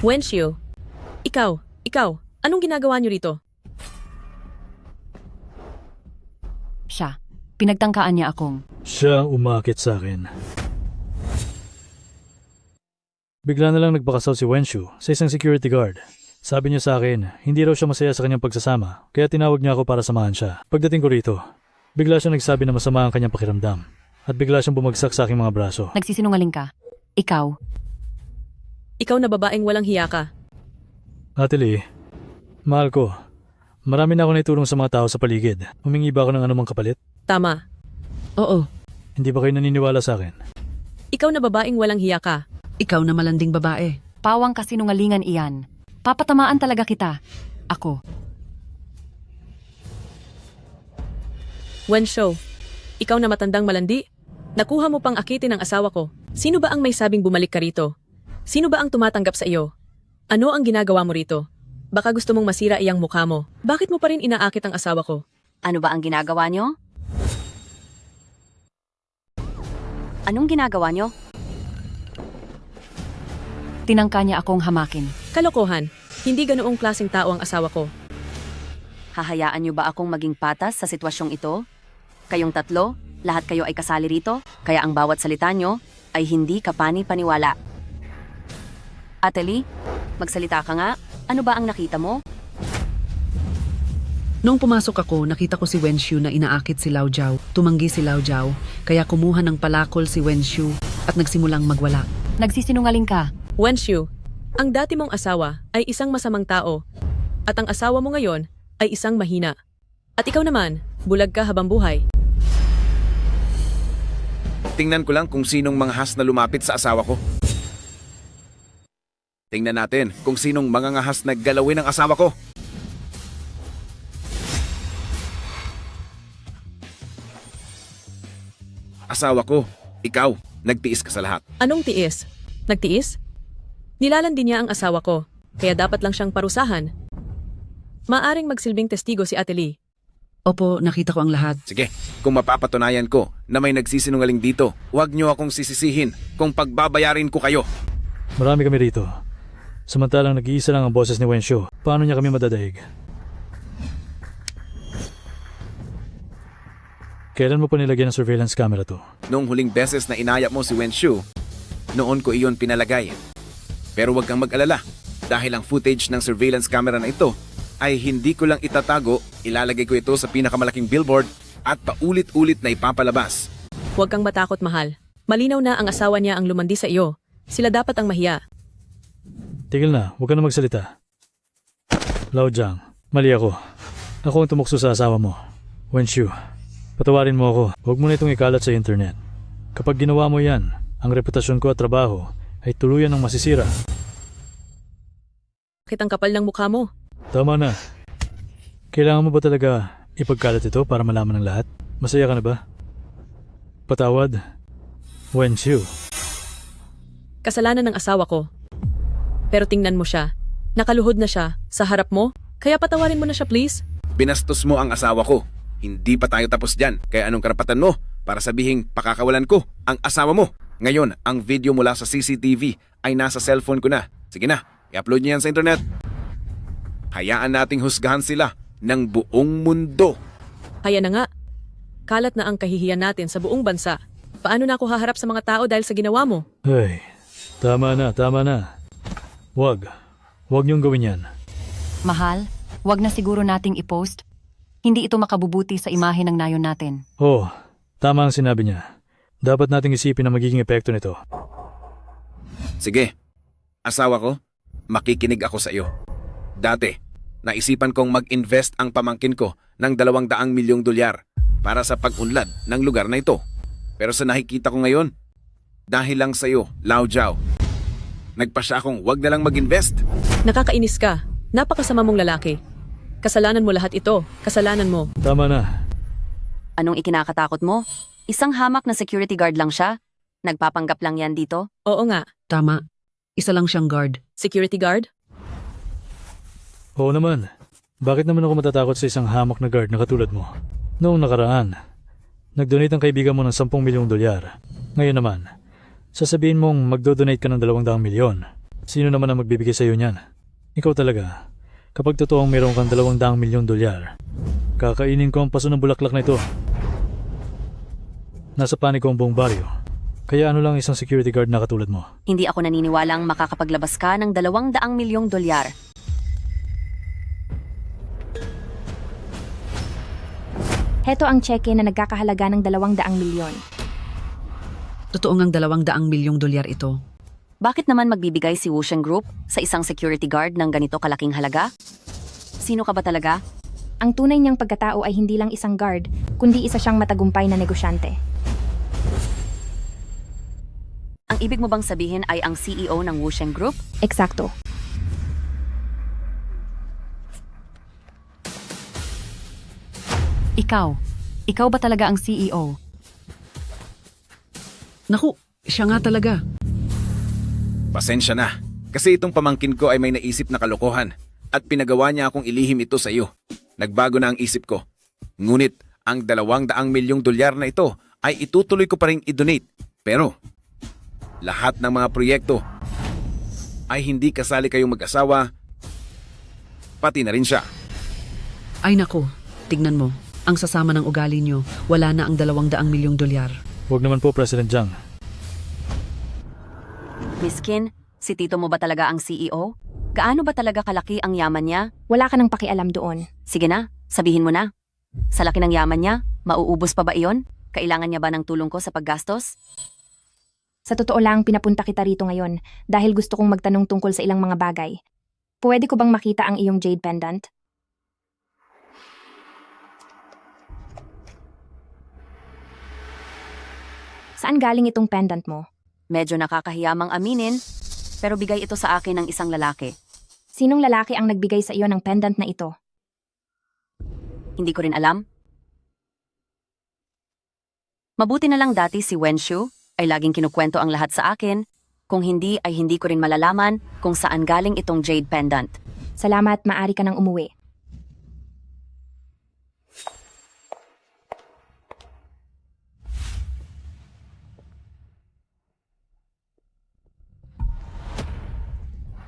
Wenxiu, ikaw, anong ginagawa niyo rito? Siya. Pinagtangkaan niya akong. Siya ang umakit sa akin. Bigla na lang nagpakasal si Wen Shu sa isang security guard. Sabi niya sa akin, hindi raw siya masaya sa kanyang pagsasama, kaya tinawag niya ako para samahan siya. Pagdating ko rito, bigla siya nagsabi na masama ang kanyang pakiramdam. At bigla siyang bumagsak sa aking mga braso. Nagsisinungaling ka. Ikaw. Ikaw na babaeng walang hiya ka. Ate Lee, mahal ko. Marami na ako naitulong sa mga tao sa paligid. Humingi ba ako ng anumang kapalit? Tama. Oo. Hindi ba kayo naniniwala sa akin? Ikaw na babaeng walang hiya ka. Ikaw na malanding babae. Pawang kasinungalingan iyan. Papatamaan talaga kita. Ako. Wenxiu, ikaw na matandang malandi. Nakuha mo pang akitin ang asawa ko. Sino ba ang may sabing bumalik ka rito? Sino ba ang tumatanggap sa iyo? Ano ang ginagawa mo rito? Baka gusto mong masira iyang mukha mo. Bakit mo pa rin inaakit ang asawa ko? Ano ba ang ginagawa niyo? Anong ginagawa niyo? Tinangka niya akong hamakin. Kalokohan. Hindi ganoong klaseng tao ang asawa ko. Hahayaan niyo ba akong maging patas sa sitwasyong ito? Kayong tatlo, lahat kayo ay kasali rito, kaya ang bawat salita niyo ay hindi kapani-paniwala. Ate Lee, magsalita ka nga. Ano ba ang nakita mo? Nung pumasok ako, nakita ko si Wenxiu na inaakit si Lao Jiao. Tumanggi si Lao Jiao, kaya kumuha ng palakol si Wenxiu at nagsimulang magwala. Nagsisinungaling ka. Wenxiu, ang dati mong asawa ay isang masamang tao at ang asawa mo ngayon ay isang mahina. At ikaw naman, Bulag ka habang buhay. Tingnan ko lang kung sinong mga has na lumapit sa asawa ko. Tingnan natin kung sinong mga ngahas na galawin ang asawa ko. Asawa ko, ikaw, nagtiis ka sa lahat. Anong tiis? Nagtiis? Nilalandi niya ang asawa ko, kaya dapat lang siyang parusahan. Maaring magsilbing testigo si Ate Lee. Opo, nakita ko ang lahat. Sige, kung mapapatunayan ko na may nagsisinungaling dito, huwag niyo akong sisisihin kung pagbabayarin ko kayo. Marami kami rito. Samantalang nag-iisa lang ang boses ni Wenshu. Paano niya kami madadaig? Kailan mo pa nilagyan ng surveillance camera to? Noong huling beses na inayap mo si Wenshu, noon ko iyon pinalagay. Pero huwag kang mag-alala, dahil ang footage ng surveillance camera na ito ay hindi ko lang itatago, ilalagay ko ito sa pinakamalaking billboard at paulit-ulit na ipapalabas. Huwag kang matakot, mahal. Malinaw na ang asawa niya ang lumandi sa iyo. Sila dapat ang mahiya. Tigil na, huwag ka na magsalita. Lao Jiang, mali ako. Ako ang tumukso sa asawa mo. Wenshu, patawarin mo ako. Huwag mo na itong ikalat sa internet. Kapag ginawa mo yan, ang reputasyon ko at trabaho ay tuluyan ng masisira. Bakit ang kapal ng mukha mo? Tama na. Kailangan mo ba talaga ipagkalat ito para malaman ng lahat? Masaya ka na ba? Patawad, Wenshu. Kasalanan ng asawa ko. Pero tingnan mo siya. Nakaluhod na siya sa harap mo. Kaya patawarin mo na siya, please. Binastos mo ang asawa ko. Hindi pa tayo tapos dyan, kaya anong karapatan mo para sabihing pakakawalan ko ang asawa mo? Ngayon, ang video mula sa CCTV ay nasa cellphone ko na. Sige na, i-upload niyo yan sa internet. Hayaan nating husgahan sila ng buong mundo. Kaya na nga. Kalat na ang kahihiyan natin sa buong bansa. Paano na ako haharap sa mga tao dahil sa ginawa mo? Ay, tama na, tama na. Huwag niyong gawin yan. Mahal, wag na siguro nating i-post. Hindi ito makabubuti sa imahe ng nayon natin. Oh, tama ang sinabi niya. Dapat nating isipin ang magiging epekto nito. Sige, asawa ko, makikinig ako sa iyo. Dati, naisipan kong mag-invest ang pamangkin ko ng $200 milyong para sa pag-unlad ng lugar na ito. Pero sa nakikita ko ngayon, dahil lang sa iyo, Lao Jiao, nagpasya akong wag na lang mag-invest. Nakakainis ka. Napakasama mong lalaki. Kasalanan mo lahat ito. Kasalanan mo. Tama na. Anong ikinakatakot mo? Isang hamak na security guard lang siya? Nagpapanggap lang yan dito? Oo nga. Tama. Isa lang siyang guard. Security guard? Oo naman. Bakit naman ako matatakot sa isang hamak na guard na katulad mo? Noong nakaraan, nag-donate ang kaibigan mo ng $10 milyong. Ngayon naman, sasabihin mong magdo-donate ka ng $200 milyon. Sino naman ang magbibigay sa iyo niyan? Ikaw talaga. Kapag totoong mayroon kang $200 milyong, kakainin ko ang paso ng bulaklak na ito. Nasa paniko ang buong baryo. Kaya ano lang isang security guard na katulad mo? Hindi ako naniniwalang makakapaglabas ka ng $200 milyong. Heto ang cheque na nagkakahalaga ng 200 milyon. Totoo ngang $200 milyong ito. Bakit naman magbibigay si Wusheng Group sa isang security guard ng ganito kalaking halaga? Sino ka ba talaga? Ang tunay niyang pagkatao ay hindi lang isang guard, kundi isa siyang matagumpay na negosyante. Ang ibig mo bang sabihin ay ang CEO ng Wusheng Group? Eksakto. Ikaw ba talaga ang CEO? Naku, siya nga talaga. Pasensya na, kasi itong pamangkin ko ay may naisip na kalokohan at pinagawa niya akong ilihim ito sa iyo. Nagbago na ang isip ko. Ngunit ang $200 milyong na ito ay itutuloy ko pa rin i-donate. Pero lahat ng mga proyekto ay hindi kasali kayong mag-asawa, pati na rin siya. Ay naku, tignan mo. Ang sasama ng ugali niyo, wala na ang $200 milyong. Huwag naman po, President Jiang. Miskin, si tito mo ba talaga ang CEO? Gaano ba talaga kalaki ang yaman niya? Wala ka nang pakialam doon. Sige na, sabihin mo na. Sa laki ng yaman niya, mauubos pa ba iyon? Kailangan niya ba ng tulong ko sa paggastos? Sa totoo lang, pinapunta kita rito ngayon dahil gusto kong magtanong tungkol sa ilang mga bagay. Pwede ko bang makita ang iyong jade pendant? Saan galing itong pendant mo? Medyo nakakahiyamang aminin, pero bigay ito sa akin ng isang lalaki. Sinong lalaki ang nagbigay sa iyo ng pendant na ito? Hindi ko rin alam. Mabuti na lang dati si Wenshu ay laging kinukwento ang lahat sa akin. Kung hindi ay hindi ko rin malalaman kung saan galing itong jade pendant. Salamat, maari ka nang umuwi.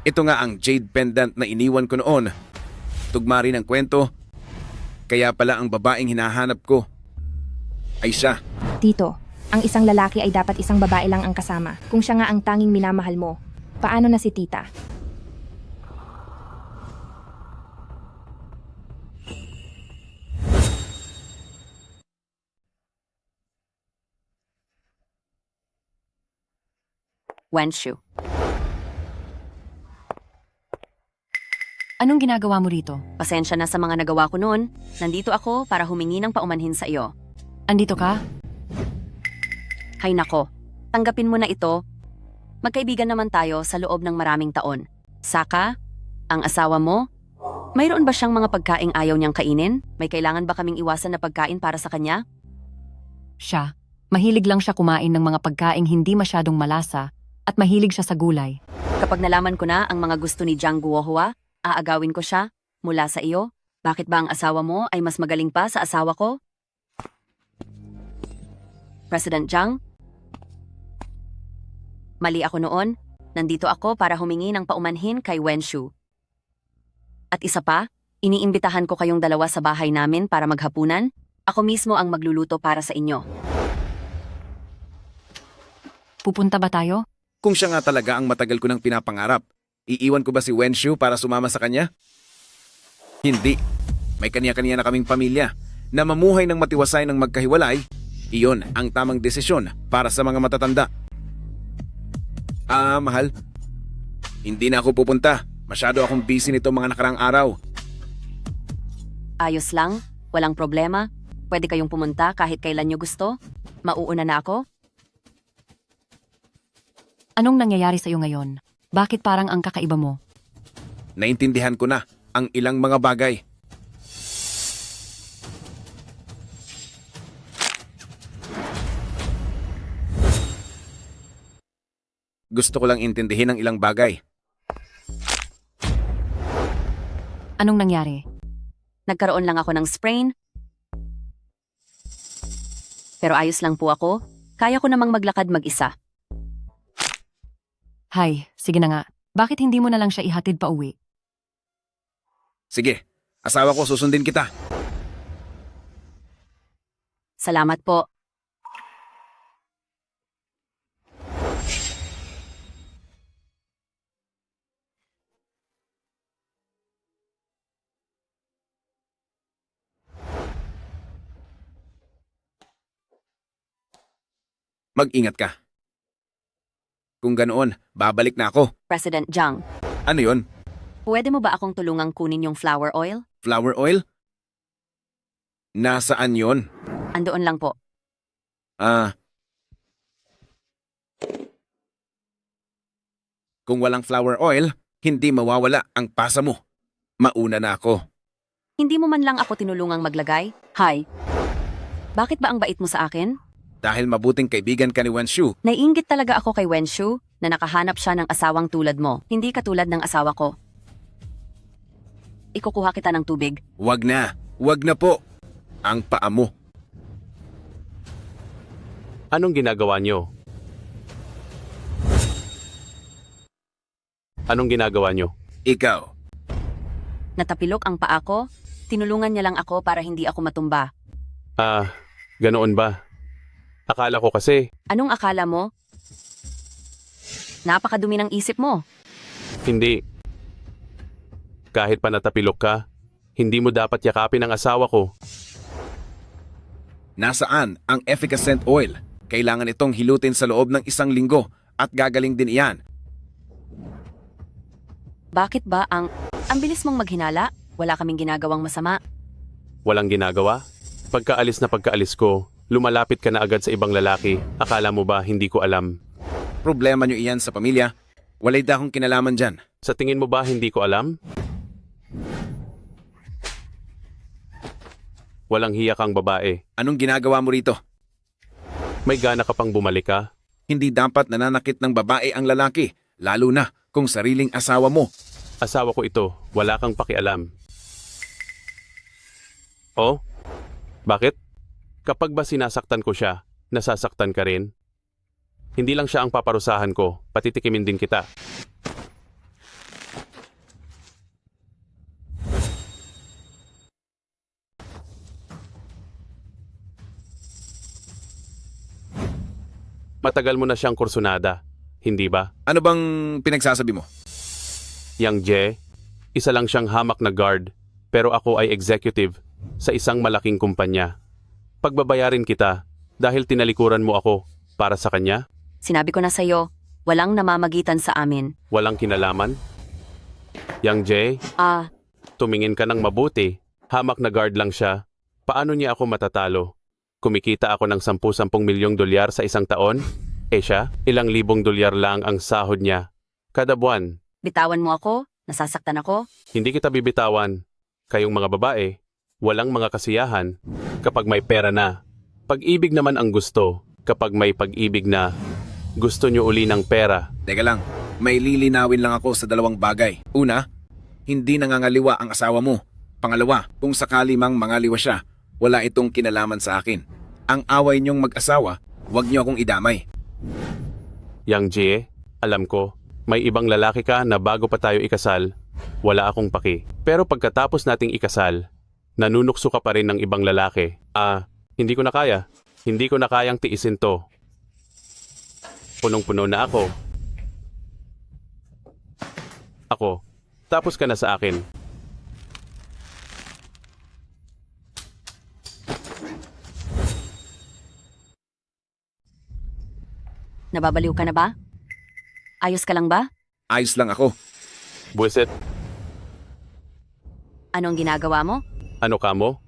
Ito nga ang jade pendant na iniwan ko noon. Tugma rin ang kwento. Kaya pala ang babaeng hinahanap ko ay siya. Tito, ang isang lalaki ay dapat isang babae lang ang kasama. Kung siya nga ang tanging minamahal mo, paano na si tita? Wenshu. Anong ginagawa mo rito? Pasensya na sa mga nagawa ko noon. Nandito ako para humingi ng paumanhin sa iyo. Andito ka? Hay nako, tanggapin mo na ito. Magkaibigan naman tayo sa loob ng maraming taon. Saka, ang asawa mo, mayroon ba siyang mga pagkaing ayaw niyang kainin? May kailangan ba kaming iwasan na pagkain para sa kanya? Siya. Mahilig lang siya kumain ng mga pagkaing hindi masyadong malasa at mahilig siya sa gulay. Kapag nalaman ko na ang mga gusto ni Jiang Guohua, aagawin ko siya mula sa iyo. Bakit ba ang asawa mo ay mas magaling pa sa asawa ko? President Jiang? Mali ako noon. Nandito ako para humingi ng paumanhin kay Wenshu. At isa pa, iniimbitahan ko kayong dalawa sa bahay namin para maghapunan. Ako mismo ang magluluto para sa inyo. Pupunta ba tayo? Kung siya nga talaga ang matagal ko nang pinapangarap, iiwan ko ba si Wenshu para sumama sa kanya? Hindi. May kaniya-kaniya na kaming pamilya na mamuhay ng matiwasay ng magkahiwalay. Iyon ang tamang desisyon para sa mga matatanda. Mahal. Hindi na ako pupunta. Masyado akong busy nito mga nakarang araw. Ayos lang, walang problema. Pwede kayong pumunta kahit kailan nyo gusto. Mauuna na ako. Anong nangyayari sa iyo ngayon? Bakit parang ang kakaiba mo? Naintindihan ko na ang ilang mga bagay. Gusto ko lang intindihin ang ilang bagay. Anong nangyari? Nagkaroon lang ako ng sprain. Pero ayos lang po ako. Kaya ko namang maglakad mag-isa. Hay, sige na nga. Bakit hindi mo na lang siya ihatid pa uwi? Sige, asawa ko susundin kita. Salamat po. Mag-ingat ka. Kung ganoon, babalik na ako. President Jiang, Ano yon? pwede mo ba akong tulungang kunin yung flower oil? Flower oil? Nasaan yon? Andoon lang po. Kung walang flower oil, hindi mawawala ang pasa mo. Mauna na ako. Hindi mo man lang ako tinulungang maglagay? Hi. Bakit ba ang bait mo sa akin? Dahil mabuting kaibigan ka ni Wenshu. Naiinggit talaga ako kay Wenshu na nakahanap siya ng asawang tulad mo, hindi katulad ng asawa ko. Ikukuha kita ng tubig. Wag na po. Ang paa mo. Anong ginagawa niyo? Anong ginagawa niyo? Ikaw. Natapilok ang paa ko, tinulungan niya lang ako para hindi ako matumba. Ganoon ba? Akala ko kasi, Anong akala mo? Napakadumi ng isip mo. hindi. Kahit pa natapilok ka, hindi mo dapat yakapin ang asawa ko. Nasaan ang efficacent oil? Kailangan itong hilutin sa loob ng 1 linggo at gagaling din iyan. Bakit ba ang bilis mong maghinala? Wala kaming ginagawang masama. Walang ginagawa? Pagkaalis ko, Lumalapit ka na agad sa ibang lalaki. Akala mo ba hindi ko alam? Problema nyo iyan sa pamilya. Walay da akong kinalaman dyan. Sa tingin mo ba hindi ko alam? Walang hiya kang babae. Anong ginagawa mo rito? May gana ka pang bumalik ka? Hindi dapat nananakit ng babae ang lalaki, lalo na kung sariling asawa mo. Asawa ko ito. Wala kang pakialam. Oh? Bakit? Kapag ba sinasaktan ko siya, nasasaktan ka rin? Hindi lang siya ang paparusahan ko, patitikimin din kita. Matagal mo na siyang kursunada, hindi ba? Ano bang pinagsasabi mo? Yang Je, isa lang siyang hamak na guard, pero ako ay executive sa isang malaking kumpanya. Pagbabayarin kita dahil tinalikuran mo ako para sa kanya? Sinabi ko na sa'yo, walang namamagitan sa amin. Walang kinalaman? Yang Je, tumingin ka ng mabuti. Hamak na guard lang siya. Paano niya ako matatalo? Kumikita ako ng 10 milyong dolyar sa isang taon? Eh siya, ilang libong dolyar lang ang sahod niya. Kada buwan. Bitawan mo ako? Nasasaktan ako? Hindi kita bibitawan. Kayong mga babae, walang mga kasiyahan kapag may pera na. Pag-ibig naman ang gusto kapag may pag-ibig na. Gusto nyo uli ng pera. Teka lang, may lilinawin lang ako sa dalawang bagay. Una, hindi nangangaliwa ang asawa mo. Pangalawa, kung sakali mang mangaliwa siya, wala itong kinalaman sa akin. Ang away niyong mag-asawa, huwag niyo akong idamay. Yang Jie, alam ko, may ibang lalaki ka na bago pa tayo ikasal, wala akong paki. Pero pagkatapos nating ikasal, nanunukso ka pa rin ng ibang lalaki. Hindi ko na kaya. Hindi ko na kayang tiisin to. Punong-puno na ako. Tapos ka na sa akin. Nababaliw ka na ba? Ayos ka lang ba? Ayos lang ako. Buwisit, Anong ginagawa mo? ano ka mo?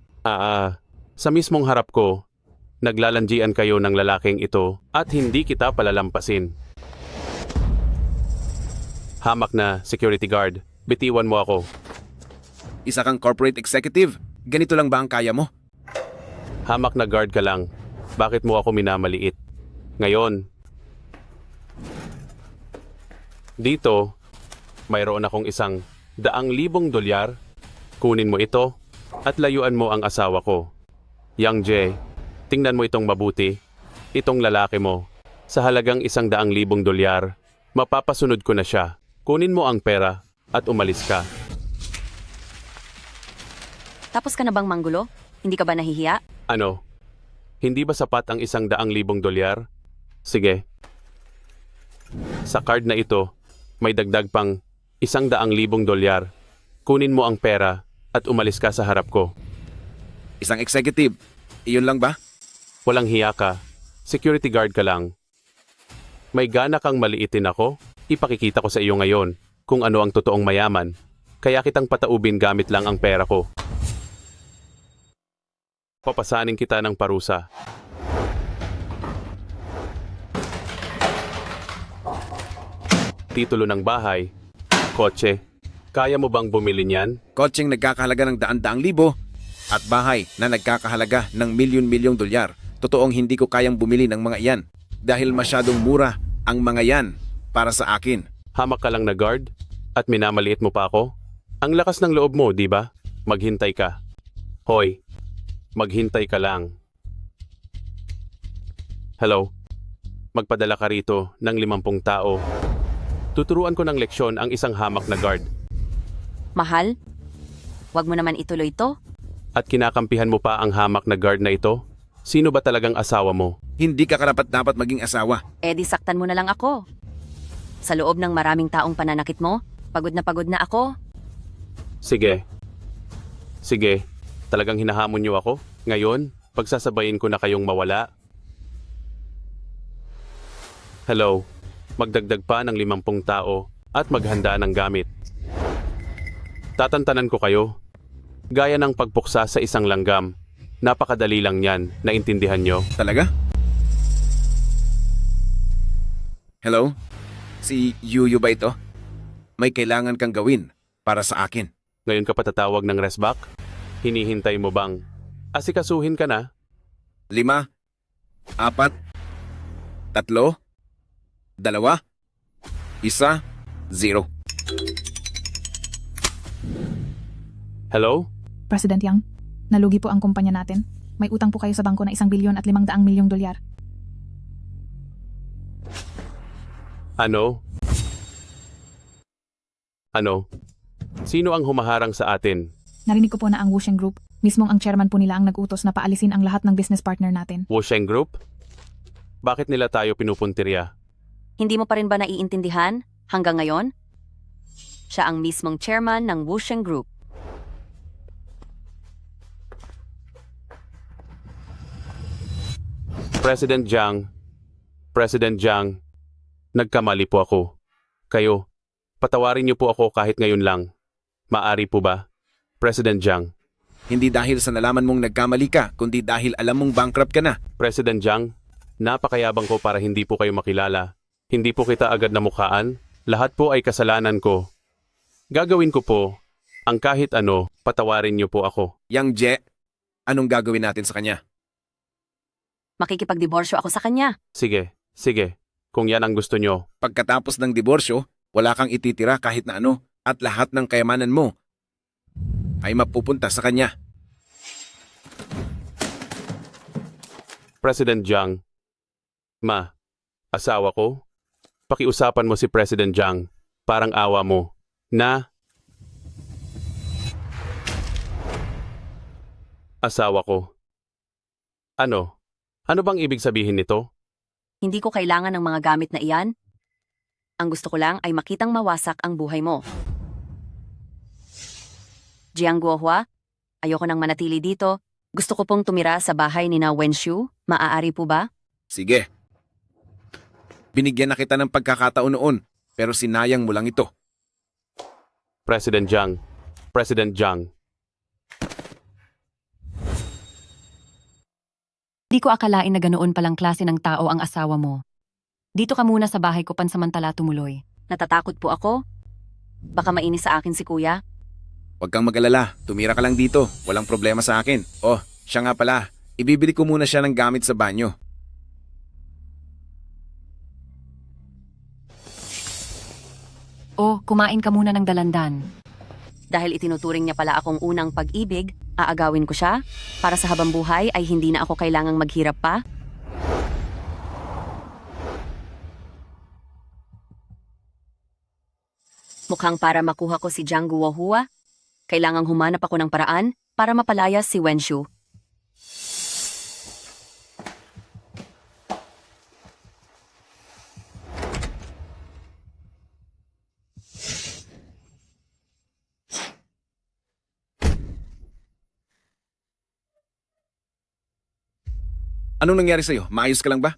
Sa mismong harap ko, naglalandian kayo ng lalaking ito at hindi kita palalampasin. Hamak na security guard, bitiwan mo ako. Isa kang corporate executive. Ganito lang ba ang kaya mo? Hamak na guard ka lang. Bakit mo ako minamaliit? Ngayon, dito, mayroon akong $100,000 dolyar. Kunin mo ito at layuan mo ang asawa ko. Yang Je, tingnan mo itong mabuti. Itong lalaki mo. Sa halagang $100,000 dolyar, mapapasunod ko na siya. Kunin mo ang pera at umalis ka. Tapos ka na bang manggulo? Hindi ka ba nahihiya? Ano? Hindi ba sapat ang $100,000 dolyar? Sige. Sa card na ito, may dagdag pang $100,000 dolyar. Kunin mo ang pera at umalis ka sa harap ko. Isang executive. Iyon lang ba? Walang hiya ka. Security guard ka lang. May gana kang maliitin ako? Ipakikita ko sa iyo ngayon kung ano ang totoong mayaman. Kaya kitang pataubin gamit lang ang pera ko. Papasanin kita ng parusa. Titulo ng bahay, kotse. Kaya mo bang bumili niyan? Kotseng nagkakahalaga ng daan-daang libo at bahay na nagkakahalaga ng milyon-milyong dolyar. Totoong hindi ko kayang bumili ng mga iyan dahil masyadong mura ang mga yan para sa akin. Hamak ka lang na guard at minamaliit mo pa ako? Ang lakas ng loob mo, di ba? Maghintay ka. Hoy, maghintay ka lang. Hello? Magpadala ka rito ng 50 tao. Tuturuan ko ng leksyon ang isang hamak na guard. Mahal? Huwag mo naman ituloy to. At kinakampihan mo pa ang hamak na guard na ito? Sino ba talagang asawa mo? Hindi ka karapat-dapat maging asawa. Di saktan mo na lang ako. Sa loob ng maraming taong pananakit mo, pagod na ako. Sige. Sige. Talagang hinahamon niyo ako? Ngayon, pagsasabayin ko na kayong mawala. Hello. Magdagdag pa ng 50 tao at maghanda ng gamit. Tatantanan ko kayo. Gaya ng pagpuksa sa isang langgam. Napakadali lang yan, naintindihan nyo? Talaga? Hello? Si Yuyu ba ito? May kailangan kang gawin para sa akin. Ngayon ka patatawag ng resback? Hinihintay mo bang asikasuhin ka na? 5, 4, 3, 2, 1, 0. Hello? President Yang, nalugi po ang kumpanya natin. May utang po kayo sa bangko na 1 bilyon at 500 milyong dolyar. Ano? Ano? Sino ang humaharang sa atin? Narinig ko po na ang Wusheng Group, mismong ang chairman po nila ang nag-utos na paalisin ang lahat ng business partner natin. Wusheng Group? Bakit nila tayo pinupuntirya? Hindi mo pa rin ba naiintindihan hanggang ngayon? Siya ang mismong chairman ng Wusheng Group. President Jiang, nagkamali po ako. Kayo, patawarin niyo po ako kahit ngayon lang. Maari po ba? President Jiang. Hindi dahil sa nalaman mong nagkamali ka, kundi dahil alam mong bankrupt ka na. President Jiang, napakayabang ko para hindi po kayo makilala. Hindi po kita agad namukhaan. Lahat po ay kasalanan ko. Gagawin ko po ang kahit ano, patawarin niyo po ako. Yang Je, anong gagawin natin sa kanya? Makikipagdiborsyo ako sa kanya. Sige. Kung yan ang gusto nyo. Pagkatapos ng diborsyo, wala kang ititira kahit na ano at lahat ng kayamanan mo ay mapupunta sa kanya. President Jiang. Ma, asawa ko? Pakiusapan mo si President Jiang. Parang awa mo. Na? Asawa ko. Ano? Ano bang ibig sabihin nito? Hindi ko kailangan ng mga gamit na iyan. Ang gusto ko lang ay makitang mawasak ang buhay mo. Jiang Guohua, ayoko nang manatili dito. Gusto ko pong tumira sa bahay ni na Wenshu. Maaari po ba? Sige. Binigyan na kita ng pagkakataon noon, pero sinayang mo lang ito. President Jiang. Di ko akalain na ganoon palang klase ng tao ang asawa mo. Dito ka muna sa bahay ko pansamantala tumuloy. Natatakot po ako. Baka mainis sa akin si kuya. Huwag kang mag-alala, tumira ka lang dito. Walang problema sa akin. Oh, siya nga pala. Ibibili ko muna siya ng gamit sa banyo. O, kumain ka muna ng dalandan. Dahil itinuturing niya pala akong unang pag-ibig, aagawin ko siya. Para sa habang buhay ay hindi na ako kailangang maghirap pa. Mukhang para makuha ko si Jiang Guohua, kailangang humanap ako ng paraan para mapalayas si Wenshu. Anong nangyari sa'yo? Maayos ka lang ba?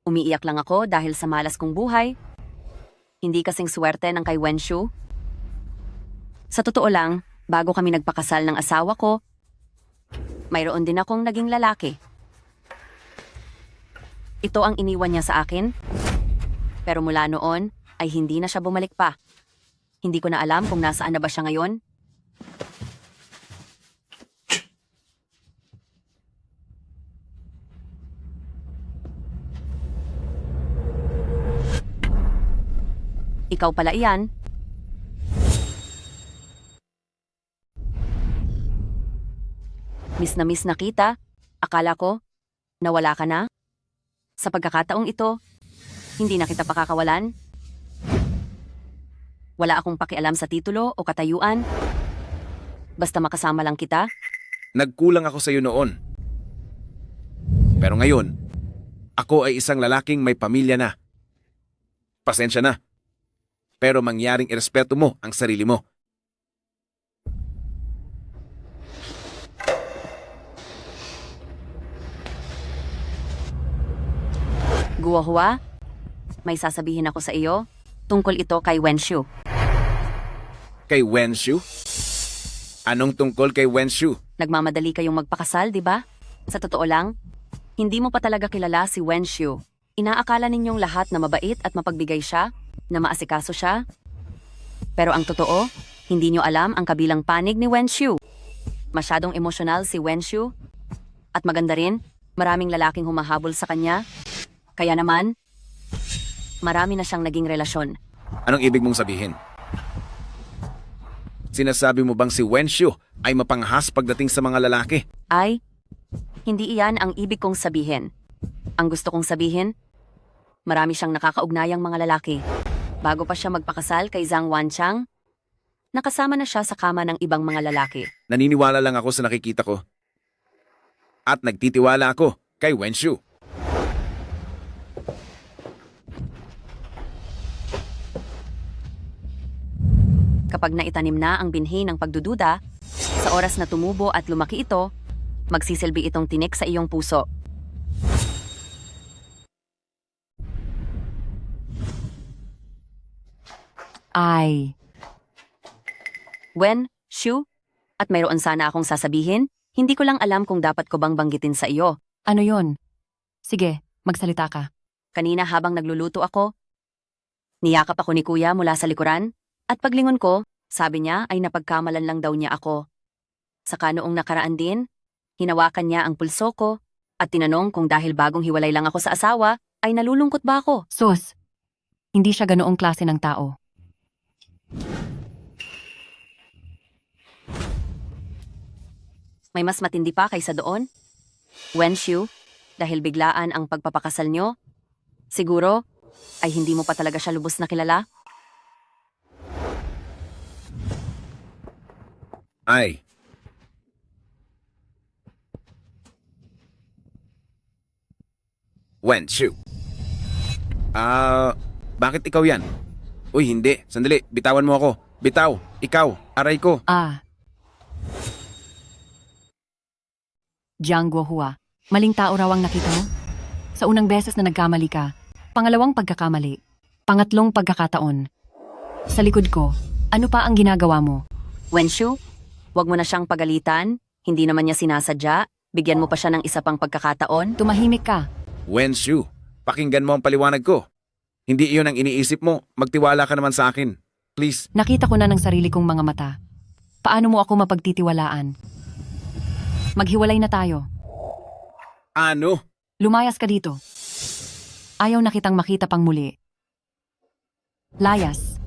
Umiiyak lang ako dahil sa malas kong buhay. Hindi kasing swerte ng kay Wenshu. Sa totoo lang, bago kami nagpakasal ng asawa ko, mayroon din akong naging lalaki. Ito ang iniwan niya sa akin. Pero mula noon ay hindi na siya bumalik pa. Hindi ko na alam kung nasaan na ba siya ngayon. Ikaw pala iyan. Miss na kita. Akala ko, nawala ka na. Sa pagkakataong ito, hindi na kita pakakawalan. Wala akong pakialam sa titulo o katayuan. Basta makasama lang kita. Nagkulang ako sa iyo noon. Pero ngayon, ako ay isang lalaking may pamilya na. Pasensya na. Pero mangyaring irespeto mo ang sarili mo. Guohua, may sasabihin ako sa iyo tungkol ito kay Wenshu. Kay Wenshu? Anong tungkol kay Wenshu? Nagmamadali kayong magpakasal, di ba? Sa totoo lang, hindi mo pa talaga kilala si Wenshu. Inaakala ninyong lahat na mabait at mapagbigay siya, na maasikaso siya. Pero ang totoo, hindi nyo alam ang kabilang panig ni Wenshu. Masyadong emosyonal si Wenshu. At maganda rin, maraming lalaking humahabol sa kanya. Kaya naman, marami na siyang naging relasyon. Anong ibig mong sabihin? Sinasabi mo bang si Wenshu ay mapanghas pagdating sa mga lalaki? Ay, hindi iyan ang ibig kong sabihin. Ang gusto kong sabihin, marami siyang nakakaugnayang mga lalaki. Bago pa siya magpakasal kay Zhang Wanchang, nakasama na siya sa kama ng ibang mga lalaki. Naniniwala lang ako sa nakikita ko. At nagtitiwala ako kay Wenshu. Kapag naitanim na ang binhi ng pagdududa, sa oras na tumubo at lumaki ito, magsisilbi itong tinik sa iyong puso. Ay, Wenshu, at mayroon sana akong sasabihin, hindi ko lang alam kung dapat ko bang banggitin sa iyo. ano yon? Sige, magsalita ka. Kanina habang nagluluto ako, niyakap ako ni kuya mula sa likuran, at paglingon ko, sabi niya ay napagkamalan lang daw niya ako. Saka noong nakaraan din, hinawakan niya ang pulso ko, at tinanong kung dahil bagong hiwalay lang ako sa asawa, ay nalulungkot ba ako? Sus, hindi siya ganoong klase ng tao. May mas matindi pa kaysa doon? Wenshu, dahil biglaan ang pagpapakasal nyo, siguro ay hindi mo pa talaga siya lubos na kilala? Ay. Wenshu. Bakit ikaw yan? Uy, hindi. Sandali, bitawan mo ako. Bitaw, ikaw, aray ko. Jiang Guohua, maling tao raw ang nakita mo? Sa unang beses na nagkamali ka, pangalawang pagkakamali, pangatlong pagkakataon. Sa likod ko, ano pa ang ginagawa mo? Wenshu, wag mo na siyang pagalitan. Hindi naman niya sinasadya. Bigyan mo pa siya ng isa pang pagkakataon. Tumahimik ka. Wenshu, pakinggan mo ang paliwanag ko. Hindi iyon ang iniisip mo. Magtiwala ka naman sa akin. Please. Nakita ko na ng sarili kong mga mata. Paano mo ako mapagtitiwalaan? Maghiwalay na tayo. Ano? Lumayas ka dito. Ayaw na kitang makita pang muli. Layas.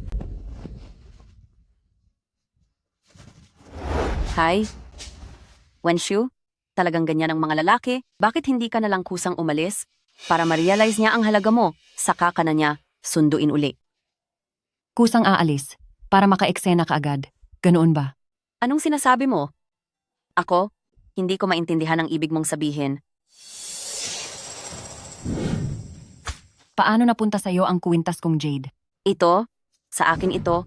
Hi. Wenshu, talagang ganyan ang mga lalaki. Bakit hindi ka nalang kusang umalis? Para ma-realize niya ang halaga mo, saka ka na niya sunduin uli. Kusang aalis, para maka-eksena ka agad. Ganoon ba? Anong sinasabi mo? Ako, hindi ko maintindihan ang ibig mong sabihin. Paano napunta sa'yo ang kuwintas kong Jade? Ito, sa akin ito,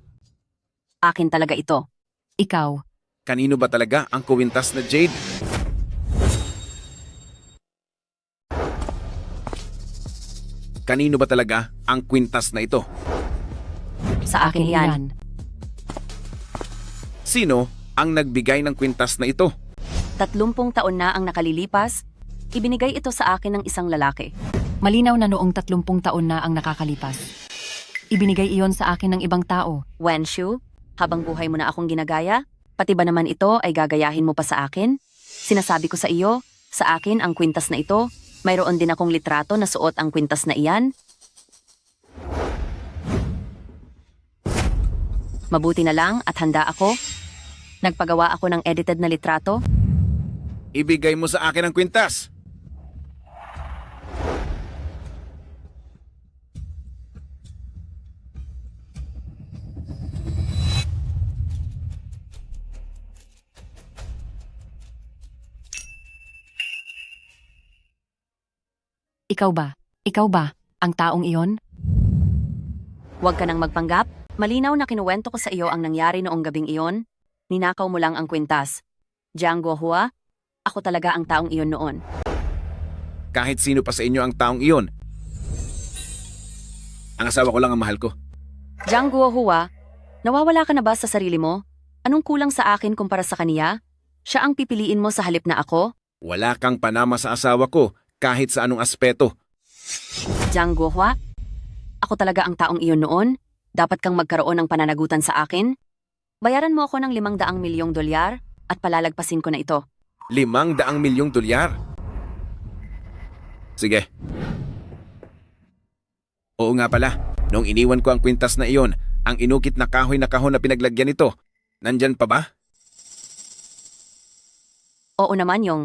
akin talaga ito. Ikaw. Kanino ba talaga ang kuwintas na Jade? Kanino ba talaga ang kwintas na ito? Sa akin yan. Sino ang nagbigay ng kwintas na ito? 30 taon na ang nakalilipas, ibinigay ito sa akin ng isang lalaki. Malinaw na noong 30 taon na ang nakakalipas. Ibinigay iyon sa akin ng ibang tao. Wenshu, habang buhay mo na akong ginagaya, pati ba naman ito ay gagayahin mo pa sa akin? Sinasabi ko sa iyo, sa akin ang kwintas na ito, mayroon din akong litrato na suot ang kwintas na iyan. Mabuti na lang at handa ako. Nagpagawa ako ng edited na litrato. Ibigay mo sa akin ang kwintas. Ikaw ba? Ikaw ba? Ang taong iyon? Huwag ka nang magpanggap. Malinaw na kinuwento ko sa iyo ang nangyari noong gabing iyon. Ninakaw mo lang ang kwintas. Jiang Guohua, ako talaga ang taong iyon noon. Kahit sino pa sa inyo ang taong iyon. Ang asawa ko lang ang mahal ko. Jiang Guohua, nawawala ka na ba sa sarili mo? Anong kulang sa akin kumpara sa kaniya? Siya ang pipiliin mo sa halip na ako? Wala kang panama sa asawa ko kahit sa anong aspeto. Jiang Guohua? Ako talaga ang taong iyon noon? Dapat kang magkaroon ng pananagutan sa akin? Bayaran mo ako ng 500 milyong dolyar at palalagpasin ko na ito. 500 milyong dolyar? Sige. Oo nga pala, noong iniwan ko ang kwintas na iyon, ang inukit na kahoy na kahon na pinaglagyan nito, nandyan pa ba? Oo naman yung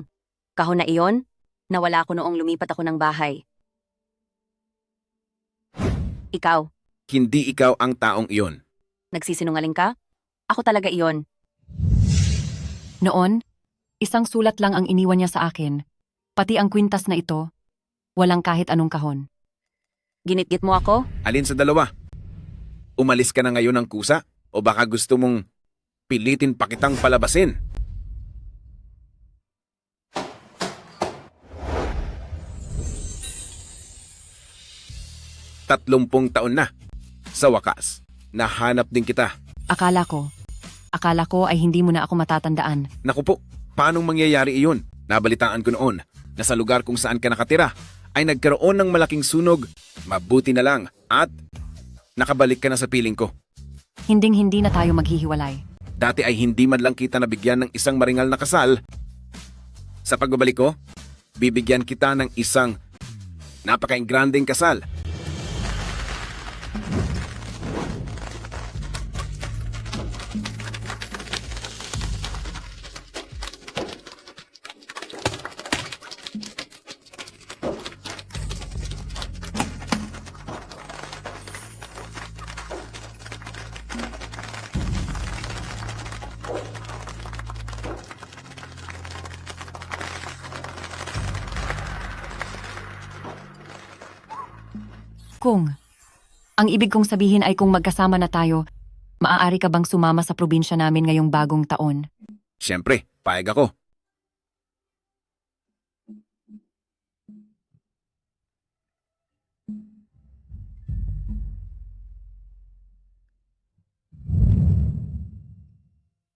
kahon na iyon, nawala ko noong lumipat ako ng bahay. Ikaw, Hindi ikaw ang taong iyon. nagsisinungaling ka? Ako talaga iyon. Noon, isang sulat lang ang iniwan niya sa akin. Pati ang kwintas na ito, walang kahit anong kahon. Ginitgit mo ako? Alin sa dalawa? Umalis ka na ngayon ng kusa? O baka gusto mong pilitin pa kitang palabasin? Tatlumpung taon na. Sa wakas, nahanap din kita. Akala ko ay hindi mo na ako matatandaan. Naku po, paanong mangyayari iyon? Nabalitaan ko noon na sa lugar kung saan ka nakatira ay nagkaroon ng malaking sunog. Mabuti na lang at nakabalik ka na sa piling ko. Hinding-hindi na tayo maghihiwalay. Dati ay hindi man lang kita nabigyan ng isang maringal na kasal. Sa pagbabalik ko, bibigyan kita ng isang napaka-granding kasal. Kung, ang ibig kong sabihin ay kung magkasama na tayo, maaari ka bang sumama sa probinsya namin ngayong bagong taon? Siyempre, paeg ako.